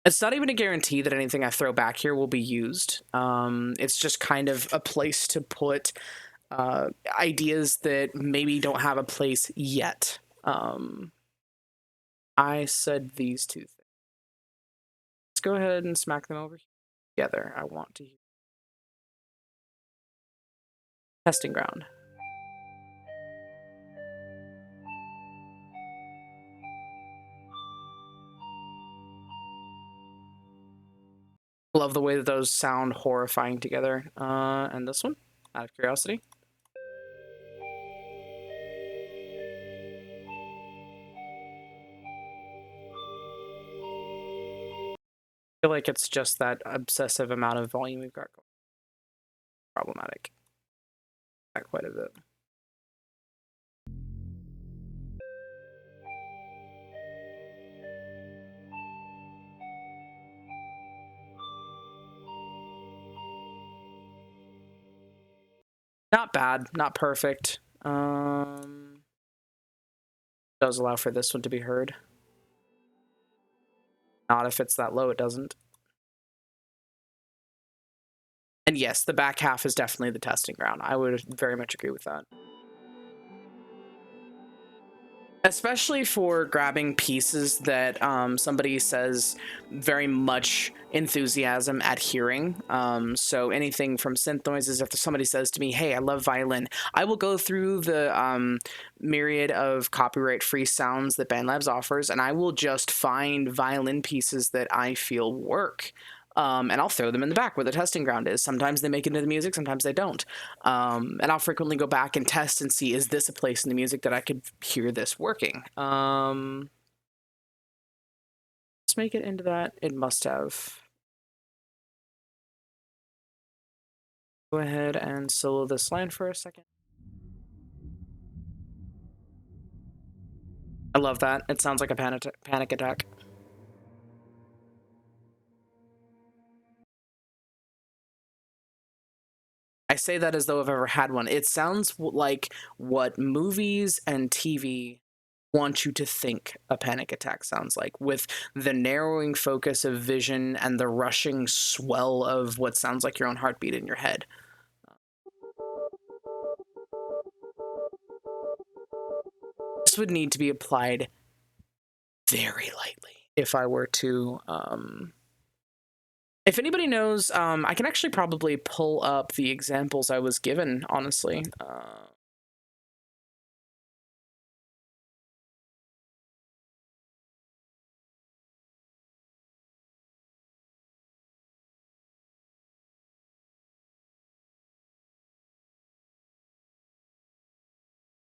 It's not even a guarantee that anything I throw back here will be used. It's just kind of a place to put ideas that maybe don't have a place yet. I said these two things. Let's go ahead and smack them over together. I want to hear. Testing ground. Love the way that those sound horrifying together. And this one, out of curiosity. I feel like it's just that obsessive amount of volume we've got going. Problematic. Not quite a bit. Not bad, not perfect. Does allow for this one to be heard. Not if it's that low, it doesn't. And yes, the back half is definitely the testing ground. I would very much agree with that. Especially for grabbing pieces that somebody says very much enthusiasm at hearing. So anything from synth noises, if somebody says to me, hey, I love violin, I will go through the myriad of copyright-free sounds that BandLabs offers, and I will just find violin pieces that I feel work. And I'll throw them in the back where the testing ground is. Sometimes they make it into the music, sometimes they don't. And I'll frequently go back and test and see, is this a place in the music that I could hear this working? Let's make it into that. It must have. Go ahead and solo this line for a second. I love that. It sounds like a panic attack. I say that as though I've ever had one. It sounds like what movies and TV want you to think a panic attack sounds like, with the narrowing focus of vision and the rushing swell of what sounds like your own heartbeat in your head. This would need to be applied very lightly if I were to if anybody knows, I can actually probably pull up the examples I was given, honestly.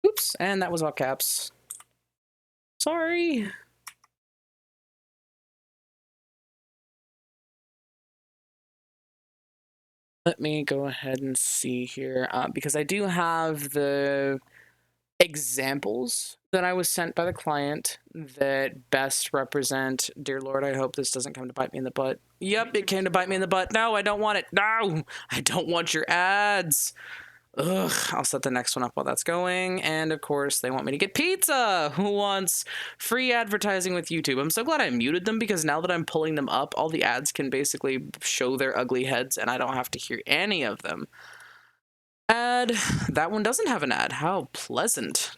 Oops, and that was all caps. Sorry. Let me go ahead and see here, because I do have the examples that I was sent by the client that best represent. Dear Lord, I hope this doesn't come to bite me in the butt. Yep, it came to bite me in the butt. No, I don't want it. No, I don't want your ads. Ugh, I'll set the next one up while that's going. And of course, they want me to get pizza. Who wants free advertising with YouTube? I'm so glad I muted them, because now that I'm pulling them up, all the ads can basically show their ugly heads and I don't have to hear any of them. Ad. That one doesn't have an ad. How pleasant.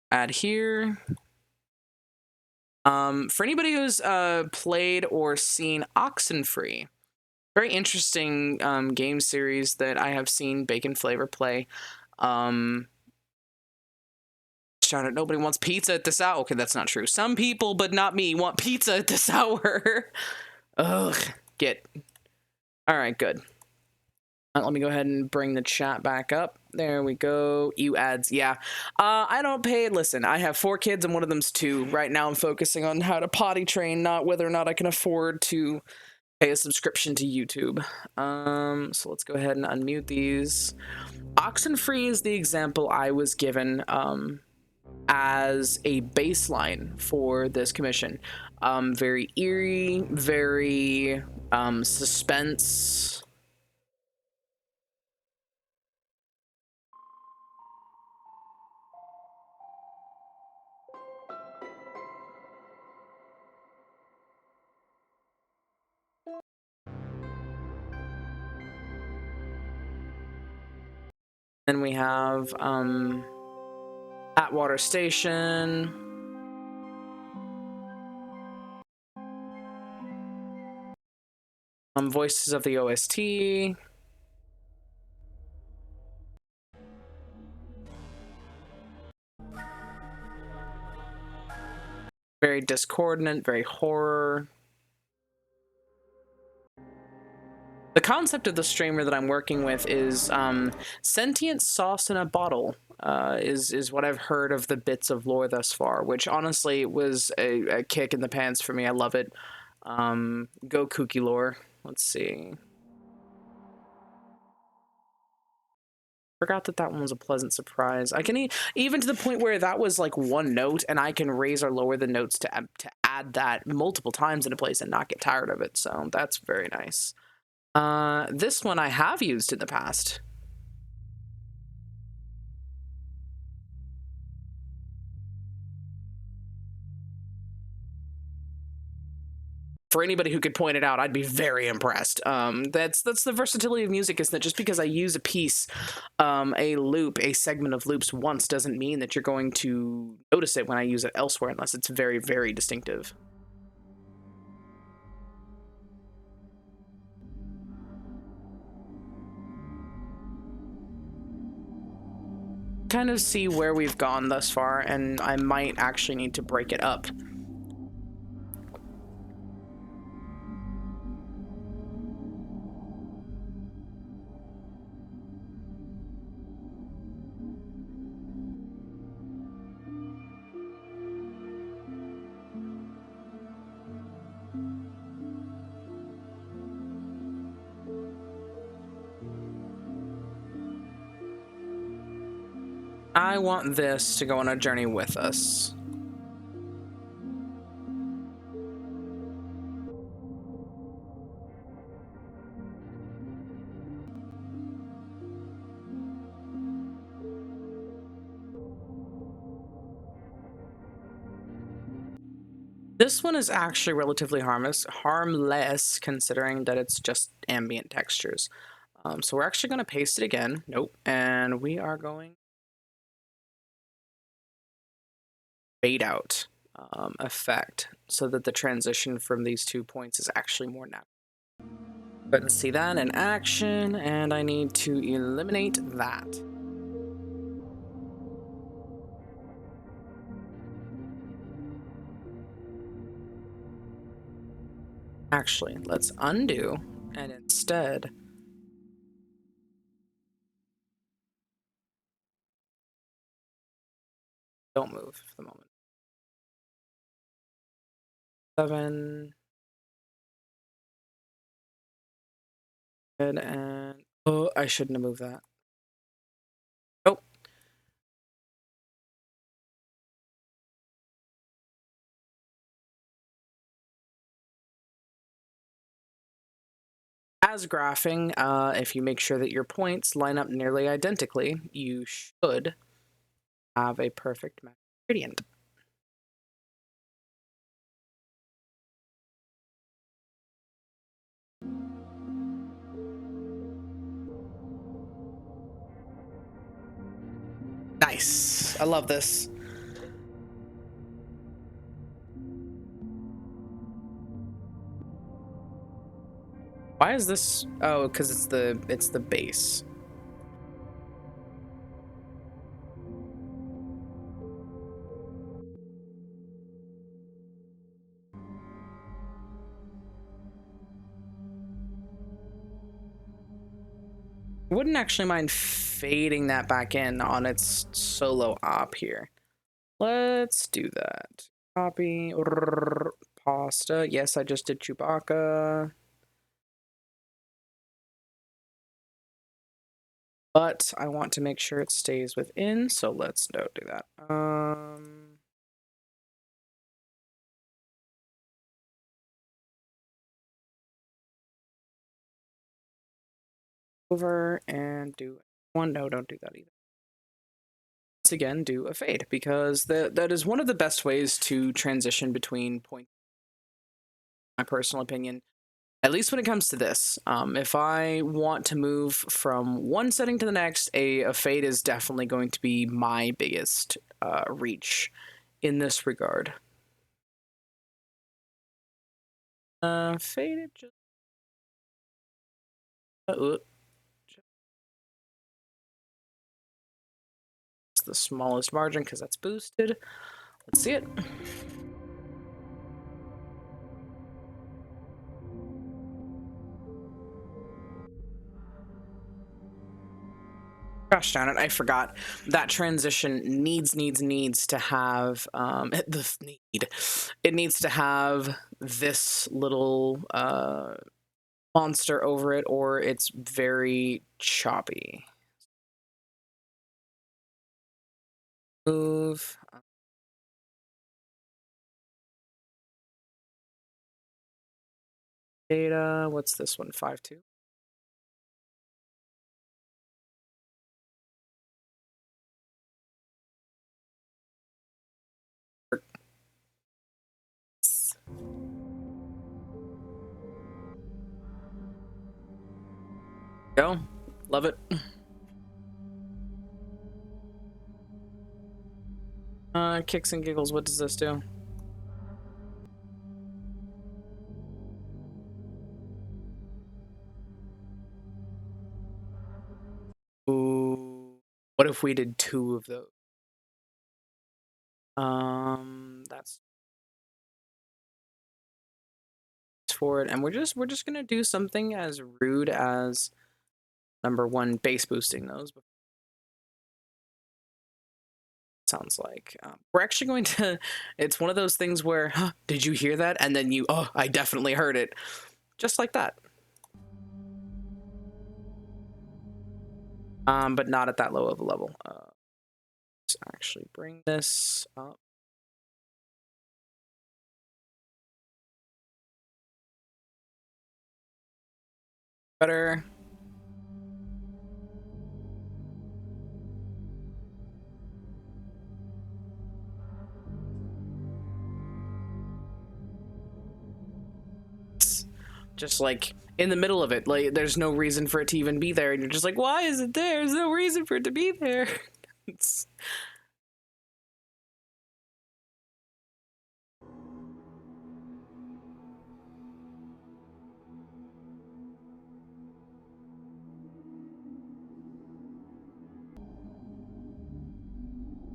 Add here. For anybody who's played or seen Oxenfree, very interesting game series that I have seen Bacon Flavor play. Darn it, nobody wants pizza at this hour. Okay, that's not true. Some people, but not me, want pizza at this hour. Ugh, get. All right, good. Let me go ahead and bring the chat back up. There we go. You ads. Yeah. I don't pay. Listen, I have 4 kids and one of them's 2. Right now I'm focusing on how to potty train, not whether or not I can afford to pay a subscription to YouTube. So let's go ahead and unmute these. Oxenfree is the example I was given as a baseline for this commission. Very eerie, very suspense. Then we have Atwater Station. Voices of the OST. Very discordant, very horror. The concept of the streamer that I'm working with is sentient sauce in a bottle. Is what I've heard of the bits of lore thus far, which honestly was a kick in the pants for me. I love it. Go kooky lore. Let's see. Forgot that one was a pleasant surprise. I can even to the point where that was like 1 note, and I can raise or lower the notes to add that multiple times in a place and not get tired of it. So that's very nice. This one I have used in the past. for anybody who could point it out, I'd be very impressed. That's the versatility of music, is that just because I use a piece, a loop, a segment of loops once doesn't mean that you're going to notice it when I use it elsewhere, unless it's very, very distinctive. Kind of see where we've gone thus far, and I might actually need to break it up. I want this to go on a journey with us. This one is actually relatively harmless considering that it's just ambient textures. So we're actually going to paste it again. Nope. And we are going fade out effect so that the transition from these 2 points is actually more natural. Go ahead and see that in action, and I need to eliminate that. Actually, let's undo and instead don't move for the moment. 7 and oh, I shouldn't have moved that. Oh. As graphing, if you make sure that your points line up nearly identically, you should have a perfect match gradient. Nice. I love this. Why is this? Oh, because it's the base. Wouldn't actually mind fading that back in on its solo op here. Let's do that. Copy pasta. Yes, I just did Chewbacca. But I want to make sure it stays within, so let's don't do that. Over and do one. No, don't do that either. Once again, do a fade, because that is one of the best ways to transition between points. My personal opinion, at least when it comes to this. If I want to move from one setting to the next, a fade is definitely going to be my biggest reach in this regard. Fade it just. It's the smallest margin because that's boosted. Let's see it. Gosh darn it, I forgot. That transition needs to have it needs to have this little monster over it, or it's very choppy. Move. Data, what's this one? 5.2. Go. Love it. Kicks and giggles. What does this do? Ooh. What if we did 2 of those? That's for it, and we're just gonna do something as rude as number 1 base boosting those. Sounds like we're actually going to. It's one of those things where, huh, did you hear that? And then you, oh, I definitely heard it, just like that. But not at that low of a level. Let's actually bring this up. Better. Just like in the middle of it, like there's no reason for it to even be there, and you're just like, why is it there? There's no reason for it to be there. It's...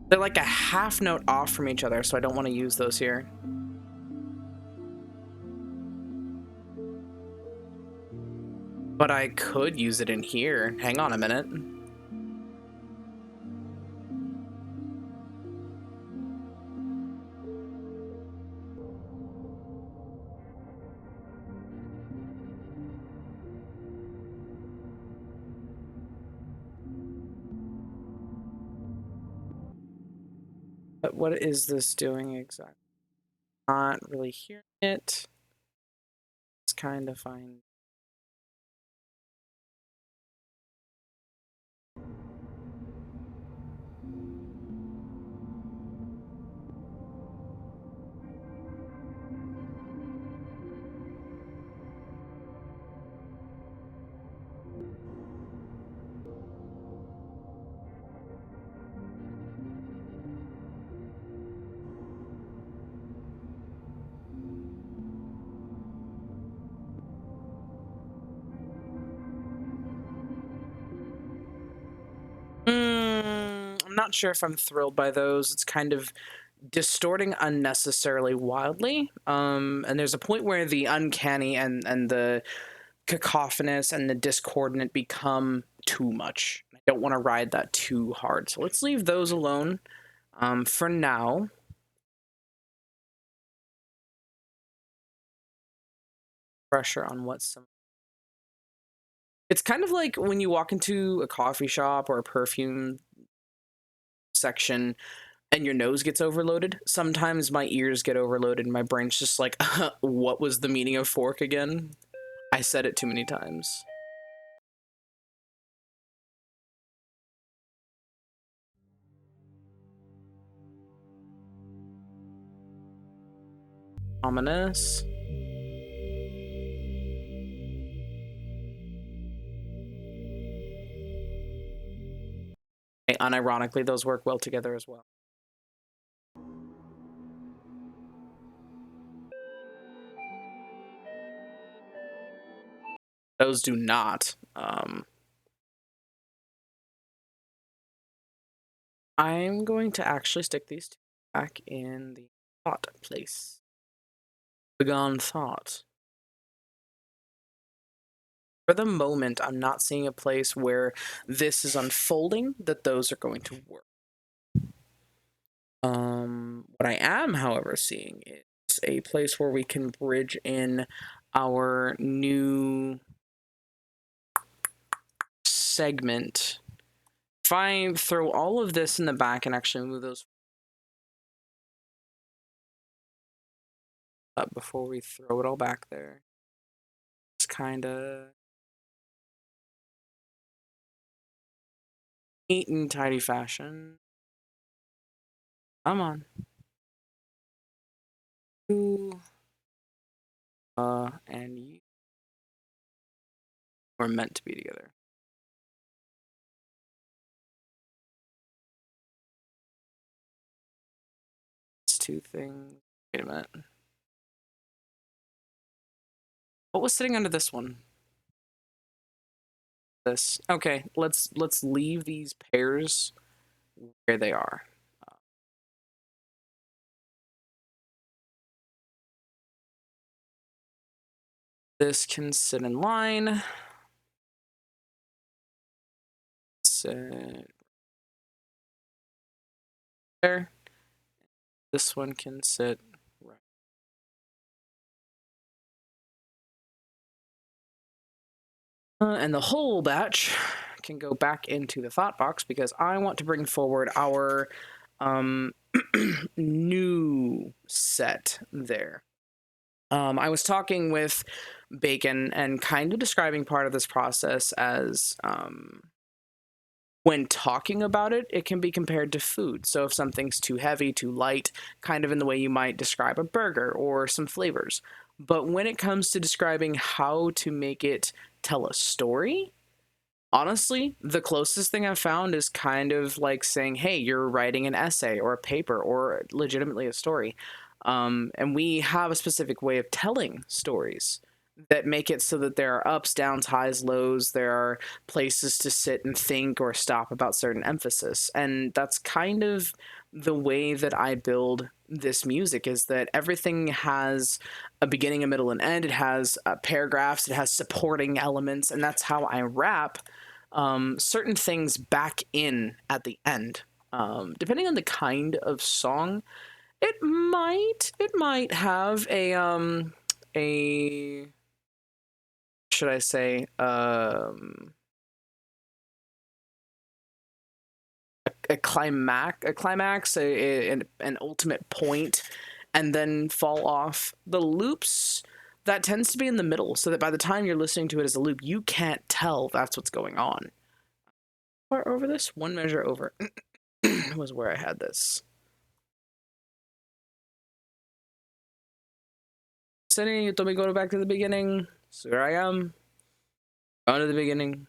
They're like a half note off from each other, so I don't want to use those here. But I could use it in here. Hang on a minute. But what is this doing exactly? Not really hearing it. It's kind of fine. I'm not sure if I'm thrilled by those. It's kind of distorting unnecessarily wildly. And there's a point where the uncanny and the cacophonous and the discordant become too much. I don't want to ride that too hard. So let's leave those alone for now. Pressure on what some... It's kind of like when you walk into a coffee shop or a perfume section and your nose gets overloaded. Sometimes my ears get overloaded and my brain's just like, what was the meaning of fork again? I said it too many times. Ominous. Hey, unironically, those work well together as well. Those do not. I'm going to actually stick these two back in the thought place. Begone thought. For the moment, I'm not seeing a place where this is unfolding that those are going to work. What I am, however, seeing is a place where we can bridge in our new segment. If I throw all of this in the back and actually move those up before we throw it all back there, it's kind of neat and tidy fashion. Come on. You, and you are meant to be together. two things. Wait a minute. What was sitting under this one? This. Okay, let's leave these pairs where they are. This can sit in line. Sit there. This one can sit right. And the whole batch can go back into the thought box because I want to bring forward our new set there. I was talking with Bacon and kind of describing part of this process as when talking about it, it can be compared to food. So if something's too heavy, too light, kind of in the way you might describe a burger or some flavors. But when it comes to describing how to make it tell a story, honestly, the closest thing I've found is kind of like saying, hey, you're writing an essay or a paper or legitimately a story. And we have a specific way of telling stories that make it so that there are ups, downs, highs, lows. There are places to sit and think or stop about certain emphasis. And that's kind of the way that I build this music, is that everything has a beginning, a middle, and end. It has paragraphs, it has supporting elements, and that's how I wrap certain things back in at the end. Depending on the kind of song, it might have a should I say a climax, an ultimate point, and then fall off. The loops, that tends to be in the middle, so that by the time you're listening to it as a loop, you can't tell that's what's going on. Or over this one measure over was where I had this. Setting, you told me go back to the beginning. So here I am. On to the beginning.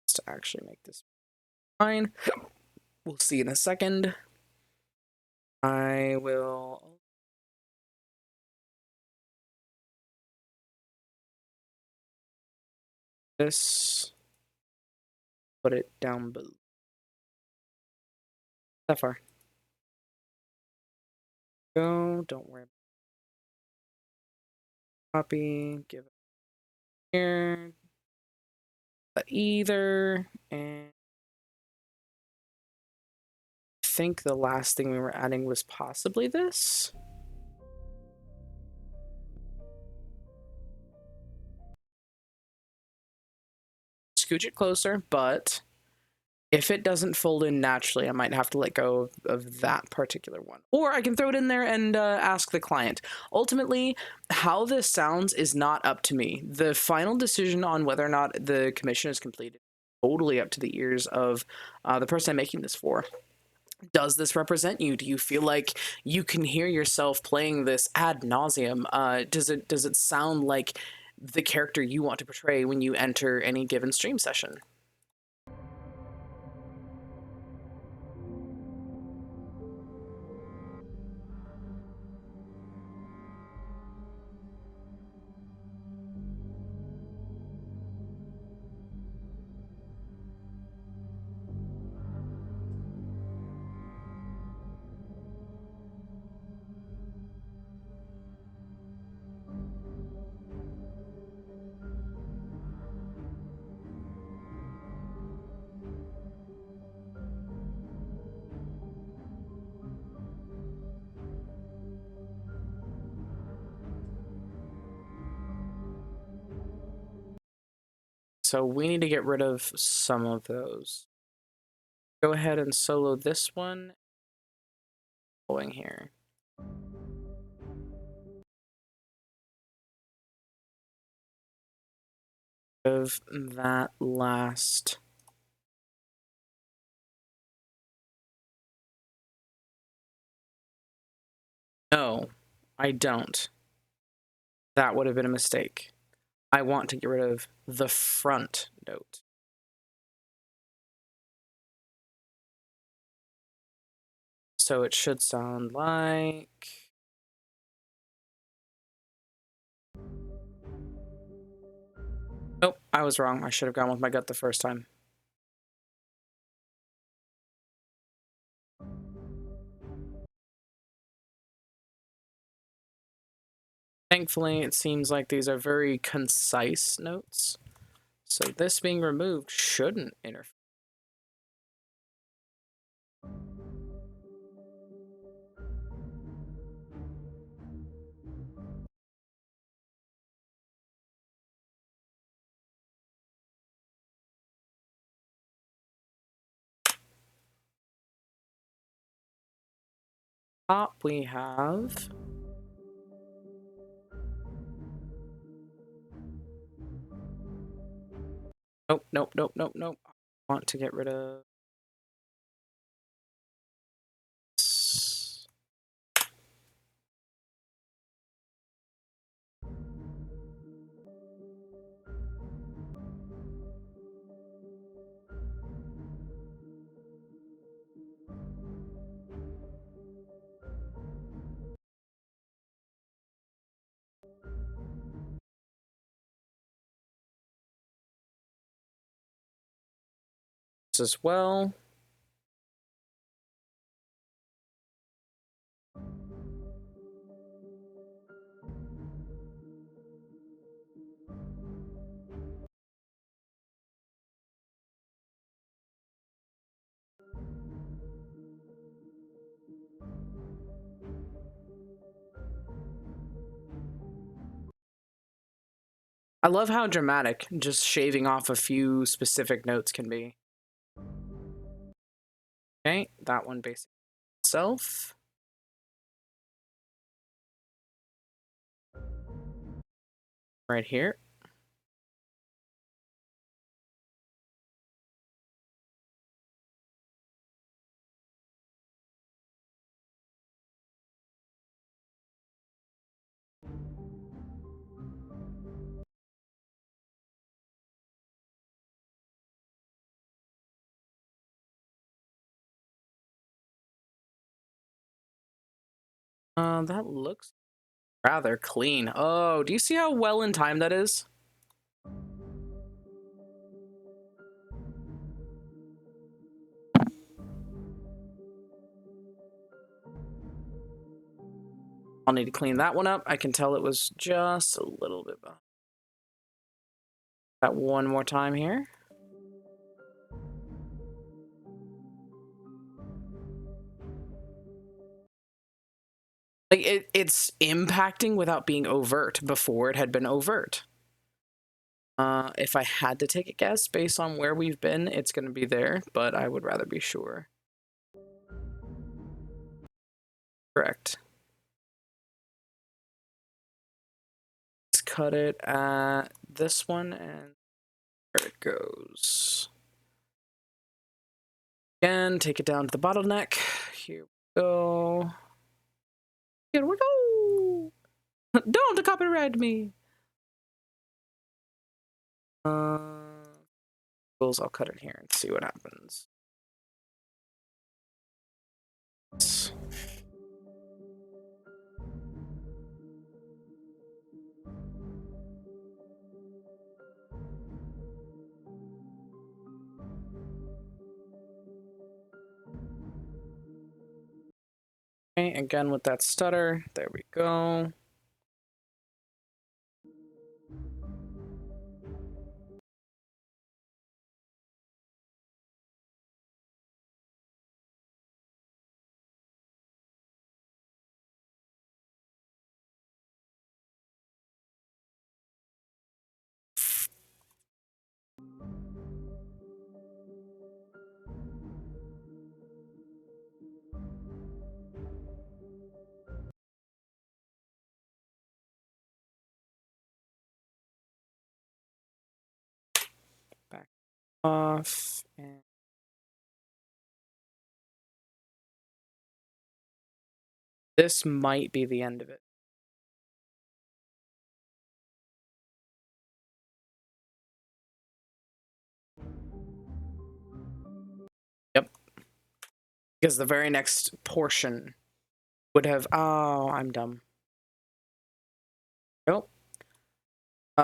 To actually make this fine. We'll see in a second. I will this, put it down below. That far. Go, don't worry. Copy, give it here. Either, and I think the last thing we were adding was possibly this. Scooch it closer, but if it doesn't fold in naturally, I might have to let go of that particular one. Or I can throw it in there and ask the client. Ultimately, how this sounds is not up to me. The final decision on whether or not the commission is completed is totally up to the ears of the person I'm making this for. Does this represent you? Do you feel like you can hear yourself playing this ad nauseum? Does it sound like the character you want to portray when you enter any given stream session? So we need to get rid of some of those. Go ahead and solo this one. Going here. Of that last. No, I don't. That would have been a mistake. I want to get rid of the front note. So it should sound like... Nope, I was wrong. I should have gone with my gut the first time. Thankfully, it seems like these are very concise notes. So this being removed shouldn't interfere. Top we have... Nope, nope, nope, nope, nope. I want to get rid of... as well. I love how dramatic just shaving off a few specific notes can be. Okay, that one basically itself. Right here. That looks rather clean. Oh, do you see how well in time that is? I'll need to clean that one up. I can tell it was just a little bit behind. That one more time here. Like it's impacting without being overt. Before it had been overt. If I had to take a guess based on where we've been, it's going to be there, but I would rather be sure. Correct. Let's cut it at this one, and there it goes. Again, take it down to the bottleneck. Here we go. Here we go. Don't copyright me. I'll cut it here and see what happens. Okay, again with that stutter. There we go. Back off. And this might be the end of it. Yep. because the very next portion would have, oh, I'm dumb. Oh.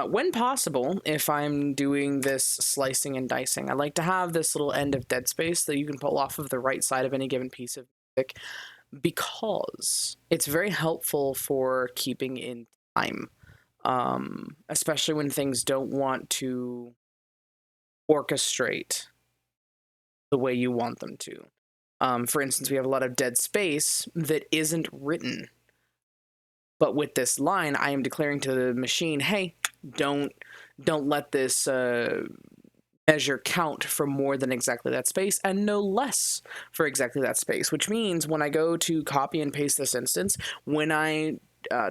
When possible, if I'm doing this slicing and dicing, I like to have this little end of dead space that you can pull off of the right side of any given piece of music, because it's very helpful for keeping in time, especially when things don't want to orchestrate the way you want them to. For instance, we have a lot of dead space that isn't written. But with this line, I am declaring to the machine, hey, don't let this measure count for more than exactly that space, and no less for exactly that space, which means when I go to copy and paste this instance, when I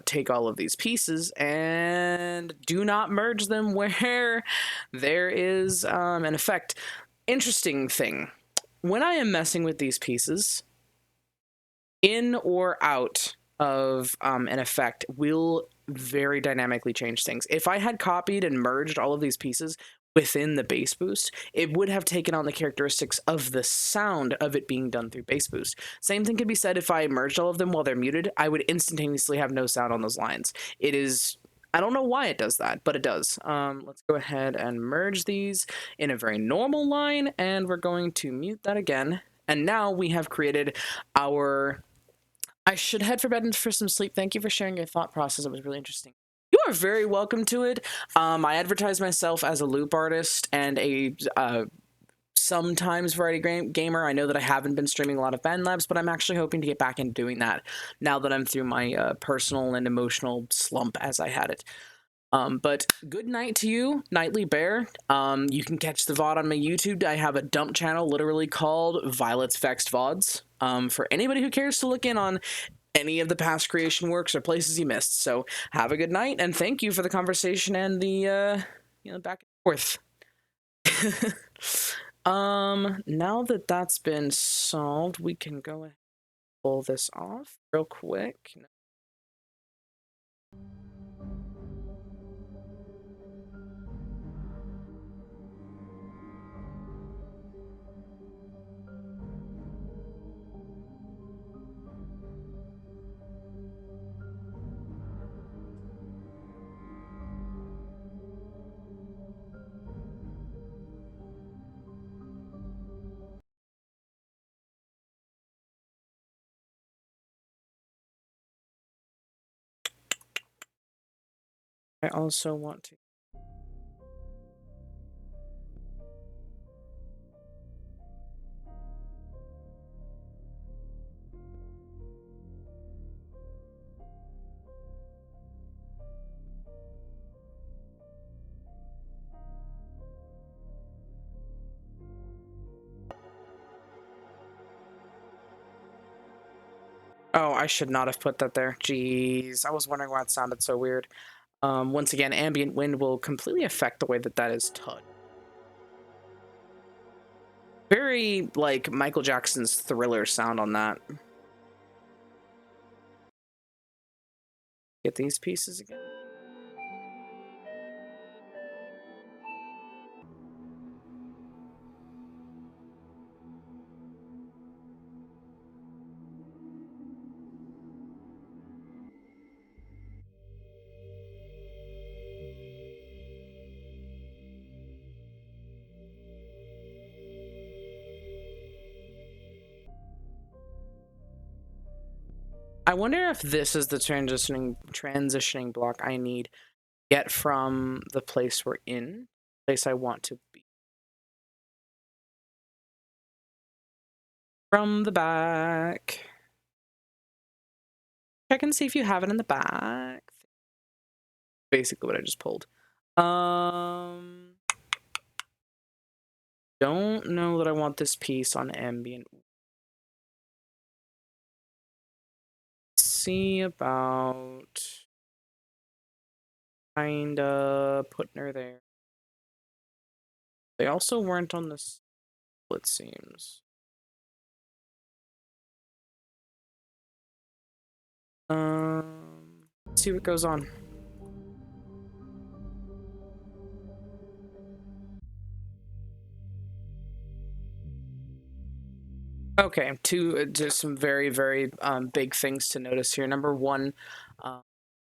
take all of these pieces and do not merge them where there is an effect. Interesting thing, when I am messing with these pieces, in or out of an effect will very dynamically change things. If I had copied and merged all of these pieces within the bass boost, it would have taken on the characteristics of the sound of it being done through bass boost. Same thing could be said if I merged all of them while they're muted. I would instantaneously have no sound on those lines. It is, I don't know why it does that, but it does. Let's go ahead and merge these in a very normal line, and we're going to mute that again. And now we have created our... I should head for bed for some sleep. Thank you for sharing your thought process. It was really interesting. You are very welcome to it. I advertise myself as a loop artist and a sometimes variety gamer. I know that I haven't been streaming a lot of BandLabs, but I'm actually hoping to get back into doing that now that I'm through my personal and emotional slump as I had it. But good night to you, Nightly Bear. You can catch the VOD on my YouTube. I have a dump channel literally called Violet's Vexed VODs, for anybody who cares to look in on any of the past creation works or places you missed. So have a good night, and thank you for the conversation and the, back and forth. Now that that's been solved, we can go ahead and pull this off real quick. I also want to... Oh, I should not have put that there. Jeez, I was wondering why it sounded so weird. Once again, ambient wind will completely affect the way that that is touched. Very, like, Michael Jackson's Thriller sound on that. Get these pieces again. I wonder if this is the transitioning block I need to get from the place we're in, the place I want to be. From the back. Check and see if you have it in the back. Basically what I just pulled. Don't know that I want this piece on ambient. See about kinda putting her there. They also weren't on this, it seems. Let's see what goes on. Okay, just some very, very big things to notice here. Number one, uh,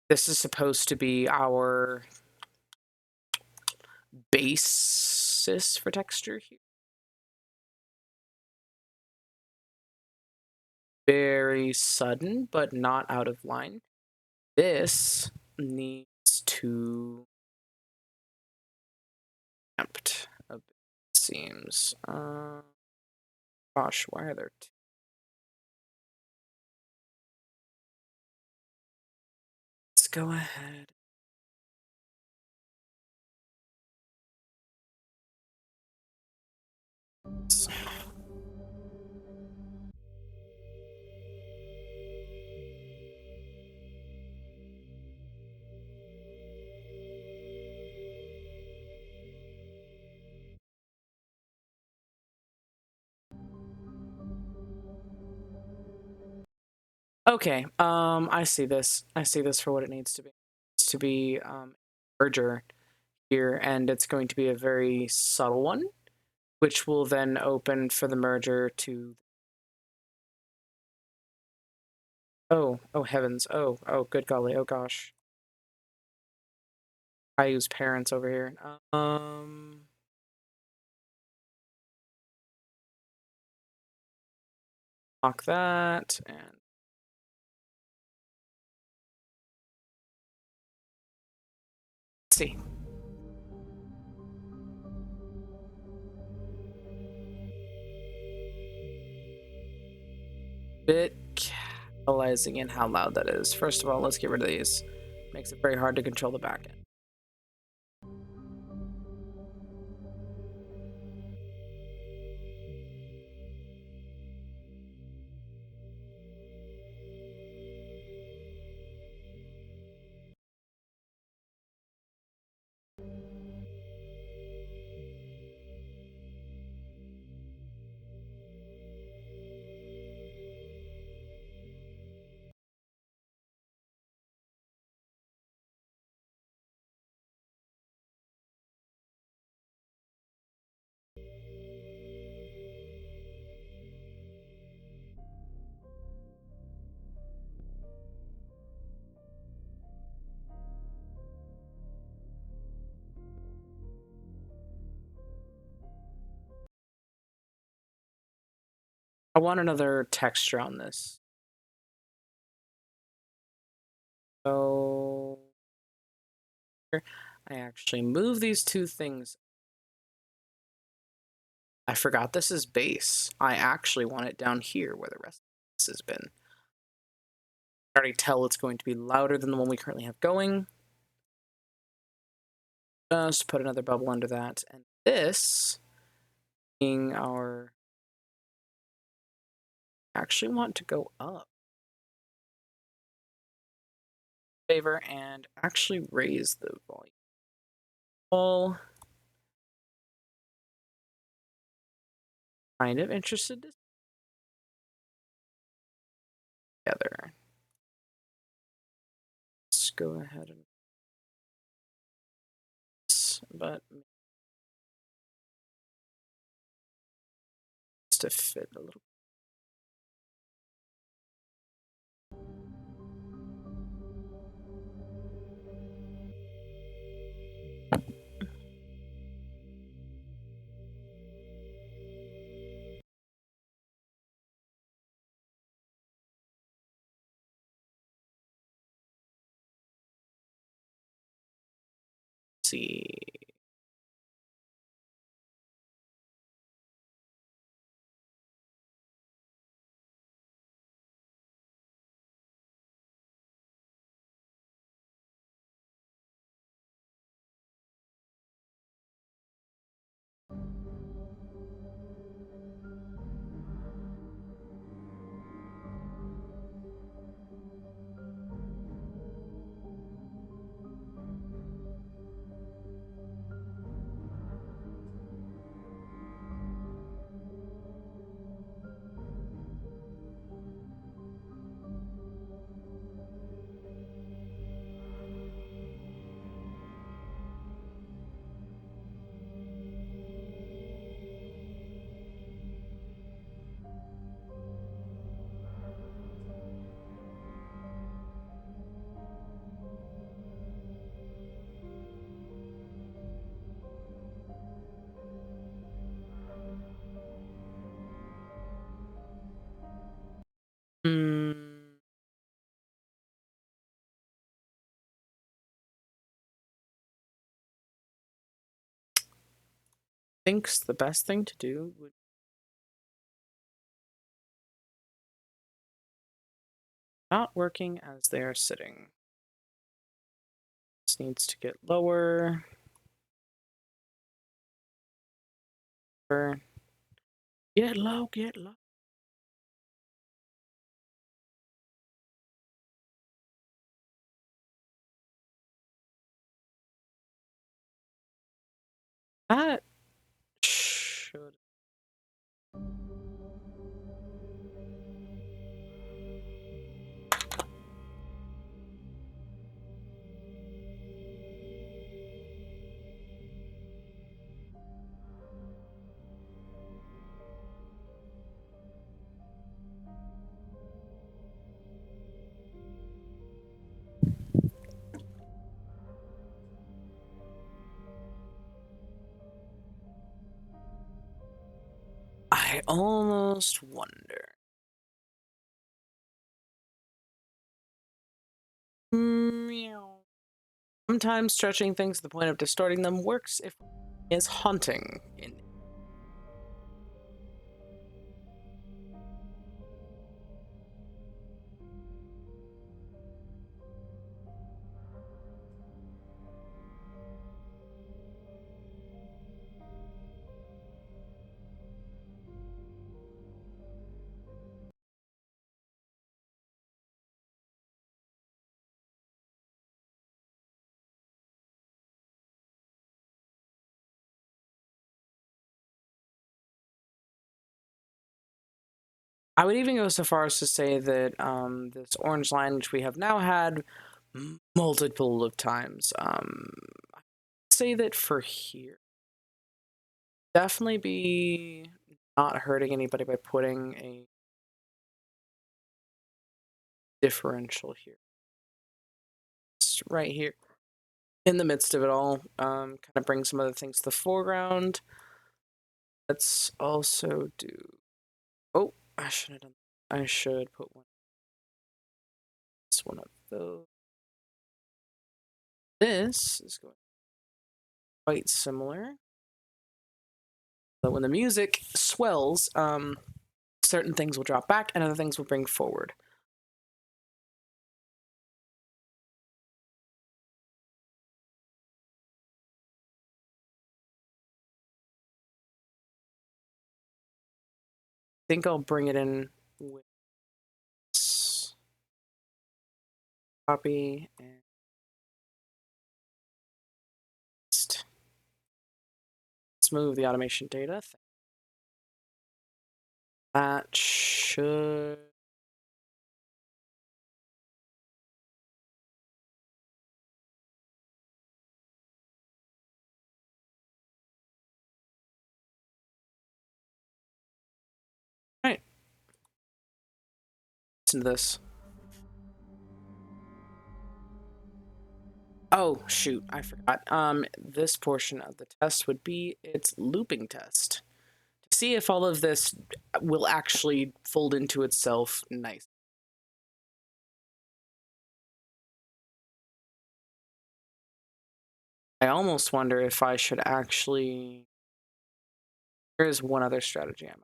this is supposed to be our basis for texture here. Very sudden, but not out of line. This needs to amped a bit, it seems. Gosh, why are there two? Let's go ahead. Okay, I see this. I see this for what it needs to be. It's to be merger here, and it's going to be a very subtle one, which will then open for the merger to. Oh, oh heavens! Oh, oh, good golly! Oh gosh! I use parents over here. Lock that and see. Bit catalyzing in how loud that is. First of all, let's get rid of these. Makes it very hard to control the back end. I want another texture on this. So I actually move these two things. I forgot this is base. I actually want it down here where the rest of this has been. I already tell it's going to be louder than the one we currently have going. Just put another bubble under that. And this being our... I actually want to go up. Favor and actually raise the volume. All kind of interested together. Let's go ahead and but just to fit a little. See. Hmm. Thinks the best thing to do would not working as they are sitting. This needs to get lower. Get low, get low. That should. I almost wonder. Meow. Sometimes stretching things to the point of distorting them works if it is haunting. I would even go so far as to say that this orange line, which we have now had multiple of times, say that for here, definitely be not hurting anybody by putting a differential here. It's right here in the midst of it all, kind of bring some other things to the foreground. Let's also do. Oh, I should have done. I should put one. This one of those. This is going quite similar. But when the music swells, certain things will drop back and other things will bring forward. I think I'll bring it in with copy and paste. Let's move the automation data. That should. All right. Listen to this. Oh, shoot, I forgot. This portion of the test would be its looping test. To see if all of this will actually fold into itself nice. I almost wonder if I should actually. There's one other strategy I'm.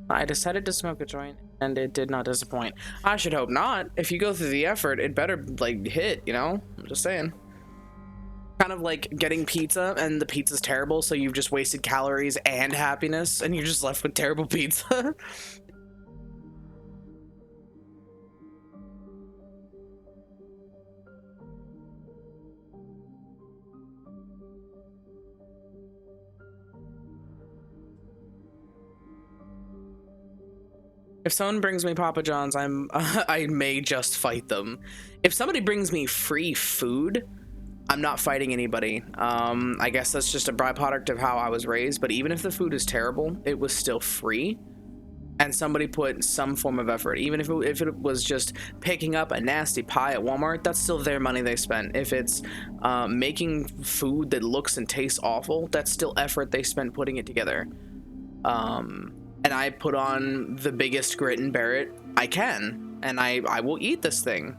I decided to smoke a joint, and it did not disappoint. I should hope not. If you go through the effort, it better, like, hit, you know? I'm just saying. Kind of like getting pizza, and the pizza's terrible, so you've just wasted calories and happiness, and you're just left with terrible pizza. If someone brings me Papa John's, I may just fight them. If somebody brings me free food, I'm not fighting anybody. I guess that's just a byproduct of how I was raised, but even if the food is terrible, it was still free. And somebody put some form of effort. Even if it was just picking up a nasty pie at Walmart, that's still their money they spent. If it's making food that looks and tastes awful, that's still effort they spent putting it together. And I put on the biggest grit and bear it I can, and I will eat this thing.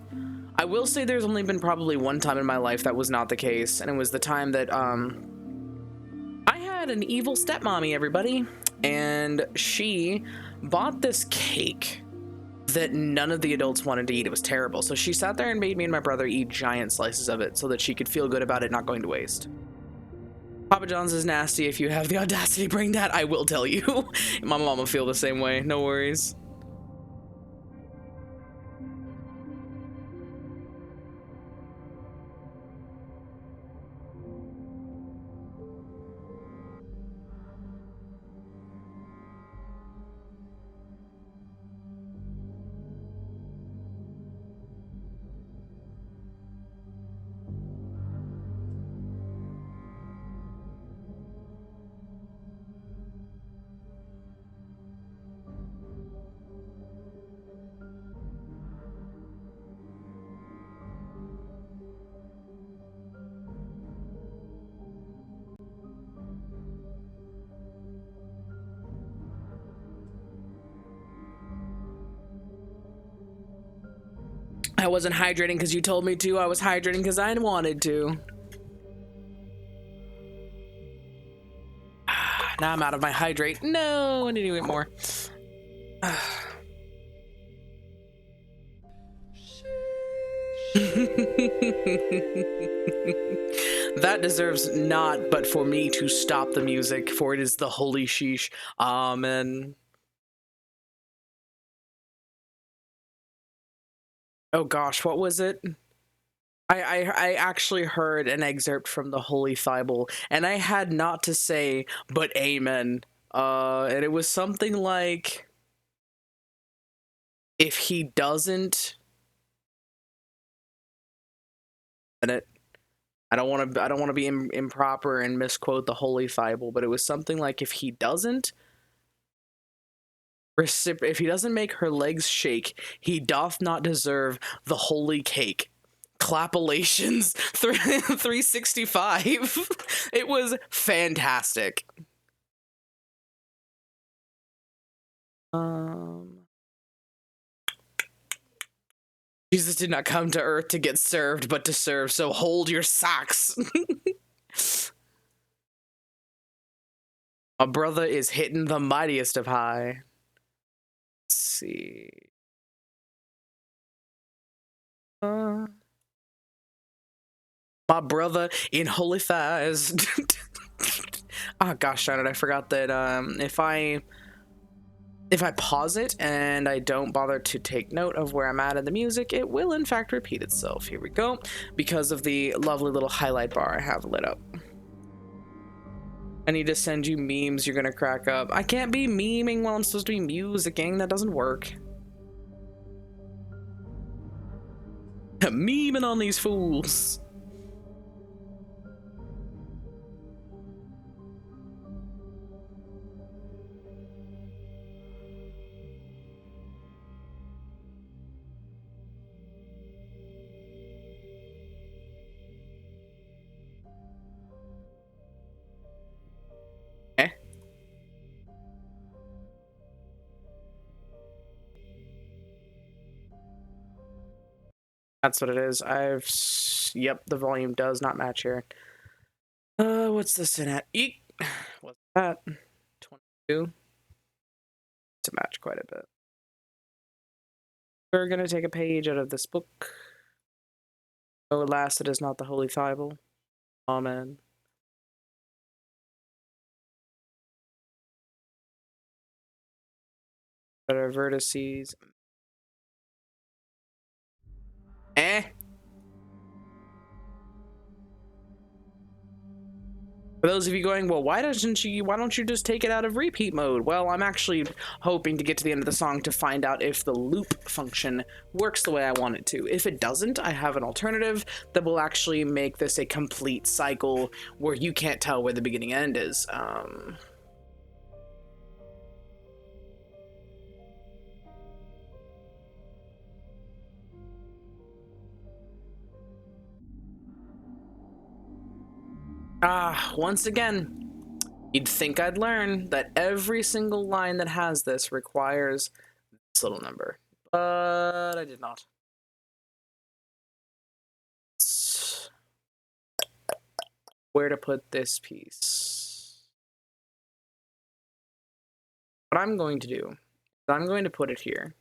I will say there's only been probably one time in my life that was not the case, and it was the time that I had an evil stepmommy, everybody, and she bought this cake that none of the adults wanted to eat. It was terrible. So she sat there and made me and my brother eat giant slices of it so that she could feel good about it not going to waste. Papa John's is nasty. If you have the audacity to bring that, I will tell you. My mom will feel the same way. No worries. I wasn't hydrating because you told me to. I was hydrating because I wanted to. Now I'm out of my hydrate. No, I need to eat more. That deserves not but for me to stop the music, for it is the holy sheesh. Amen. Oh gosh, what was it? I actually heard an excerpt from the Holy Bible, and I had not to say but amen. And it was something like, if he doesn't, and it, I don't want to be improper and misquote the Holy Bible, but it was something like, if he doesn't make her legs shake, he doth not deserve the holy cake. Clapulations 365. It was fantastic. Jesus did not come to earth to get served, but to serve, so hold your socks. My brother is hitting the mightiest of high. Let's see. My brother in holy thighs. Oh gosh darn it, I forgot that if I pause it and I don't bother to take note of where I'm at in the music, it will in fact repeat itself. Here we go, because of the lovely little highlight bar I have lit up. I need to send you memes, you're gonna crack up. I can't be memeing while I'm supposed to be musicking, that doesn't work. Memeing on these fools. Eh? That's what it is. Yep, the volume does not match here. What's this in at? Eek. What's that? 22. To match quite a bit. We're gonna take a page out of this book. Oh, alas, it is not the Holy Bible. Amen. Better vertices. Eh? For those of you going, well, why don't you just take it out of repeat mode? Well, I'm actually hoping to get to the end of the song to find out if the loop function works the way I want it to. If it doesn't, I have an alternative that will actually make this a complete cycle where you can't tell where the beginning and end is. Once again, you'd think I'd learn that every single line that has this requires this little number, but I did not. Where to put this piece? What I'm going to do is I'm going to put it here.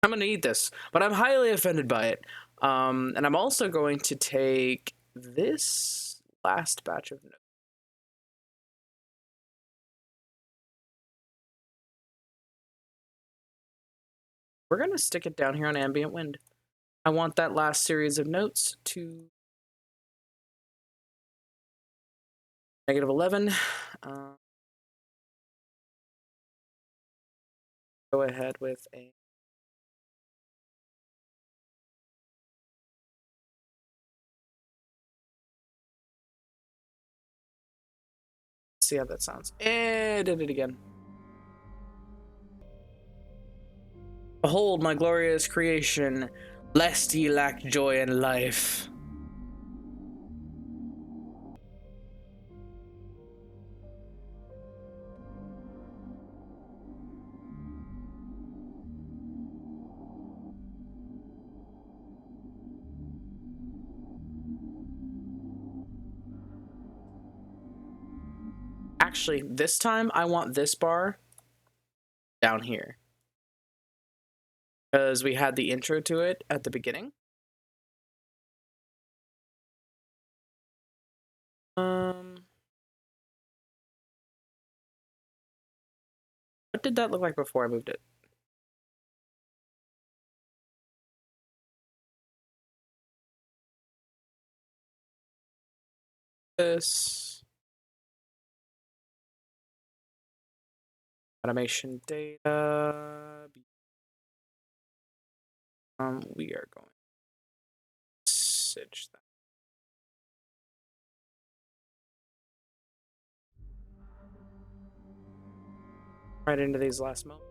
I'm going to eat this, but I'm highly offended by it. And I'm also going to take this last batch of notes. We're going to stick it down here on ambient wind. I want that last series of notes to -11. Go ahead with a see how that sounds. I did it again. Behold my glorious creation, lest ye lack joy in life. Actually, this time I want this bar down here, because we had the intro to it at the beginning. What did that look like before I moved it? This animation data. We are going to stitch that. Right into these last moments.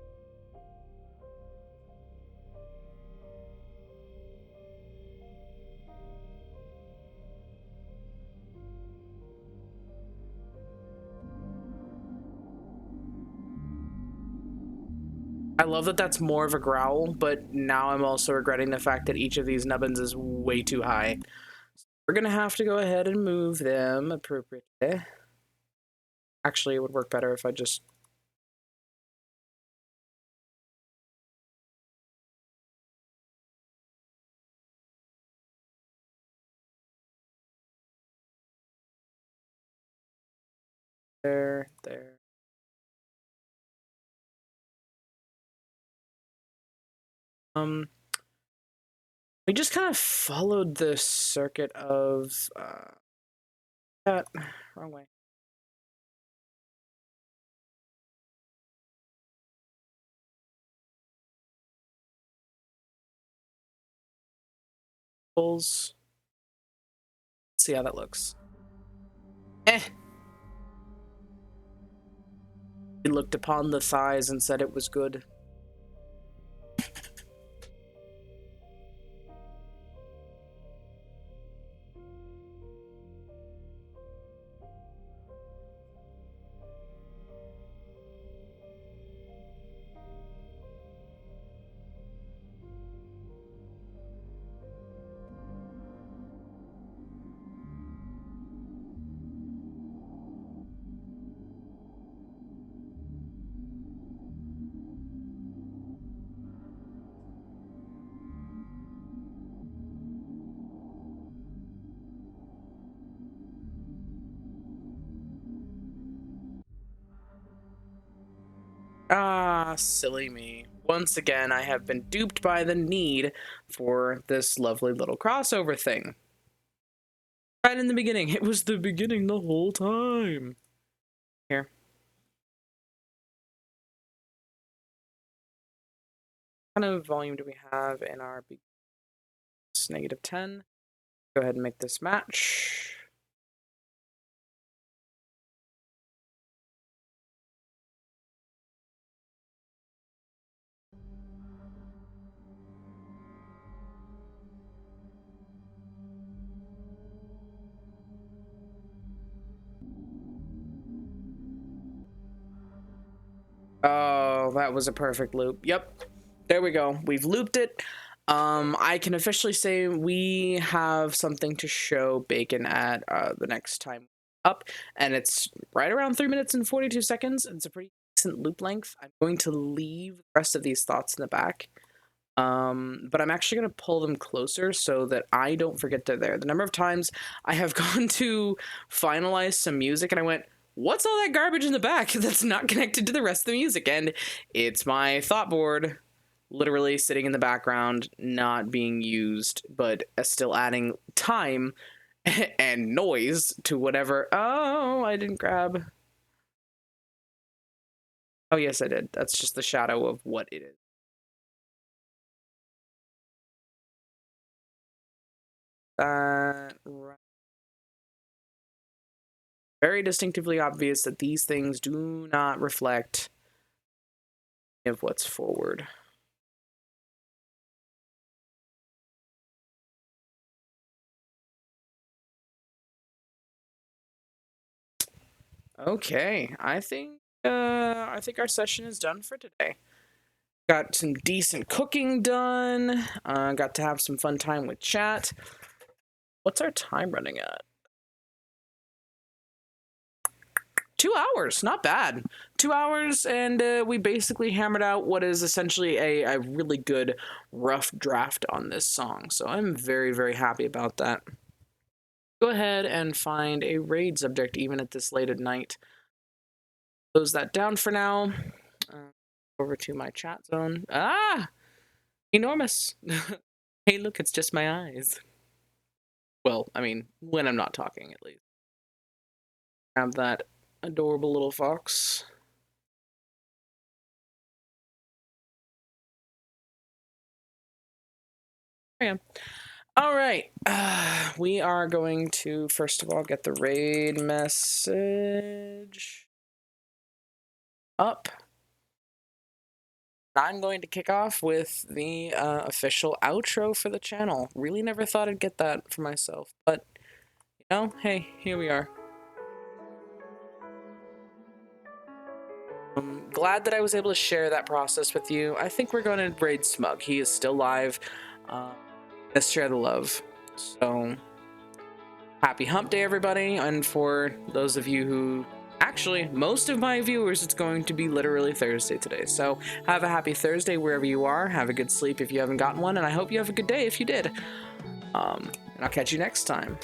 I love that that's more of a growl, but now I'm also regretting the fact that each of these nubbins is way too high. We're gonna have to go ahead and move them appropriately. Actually, it would work better if I just... There. We just kind of followed the circuit of that wrong way. Let's see how that looks. He looked upon the thighs and said it was good. Ah, silly me. Once again, I have been duped by the need for this lovely little crossover thing. Right in the beginning. It was the beginning the whole time. Here. What kind of volume do we have in our -10? Go ahead and make this match. Oh, that was a perfect loop. Yep. There we go. We've looped it. I can officially say we have something to show Bacon at the next time up, and it's right around 3 minutes and 42 seconds. It's a pretty decent loop length. I'm going to leave the rest of these thoughts in the back, but I'm actually going to pull them closer so that I don't forget they're there. The number of times I have gone to finalize some music and I went, what's all that garbage in the back that's not connected to the rest of the music? And it's my thought board literally sitting in the background, not being used, but still adding time and noise to whatever. Oh, I didn't grab. Oh, yes, I did. That's just the shadow of what it is. Right. Very distinctively obvious that these things do not reflect of what's forward. Okay, I think our session is done for today. Got some decent cooking done. Got to have some fun time with chat. What's our time running at? 2 hours, not bad. 2 hours, and we basically hammered out what is essentially a really good rough draft on this song. So I'm very, very happy about that. Go ahead and find a raid subject even at this late at night. Close that down for now. Over to my chat zone. Ah! Enormous! Hey, look, it's just my eyes. Well, I mean, when I'm not talking, at least. Grab that adorable little fox. There I am. All right, we are going to, first of all, get the raid message up. I'm going to kick off with the official outro for the channel. Really never thought I'd get that for myself, but, you know, hey, here we are. I'm glad that I was able to share that process with you. I think we're going to raid Smug. He is still live. Let's share the love. So, happy hump day, everybody. And for those of you who, actually, most of my viewers, it's going to be literally Thursday today. So, have a happy Thursday wherever you are. Have a good sleep if you haven't gotten one. And I hope you have a good day if you did. And I'll catch you next time.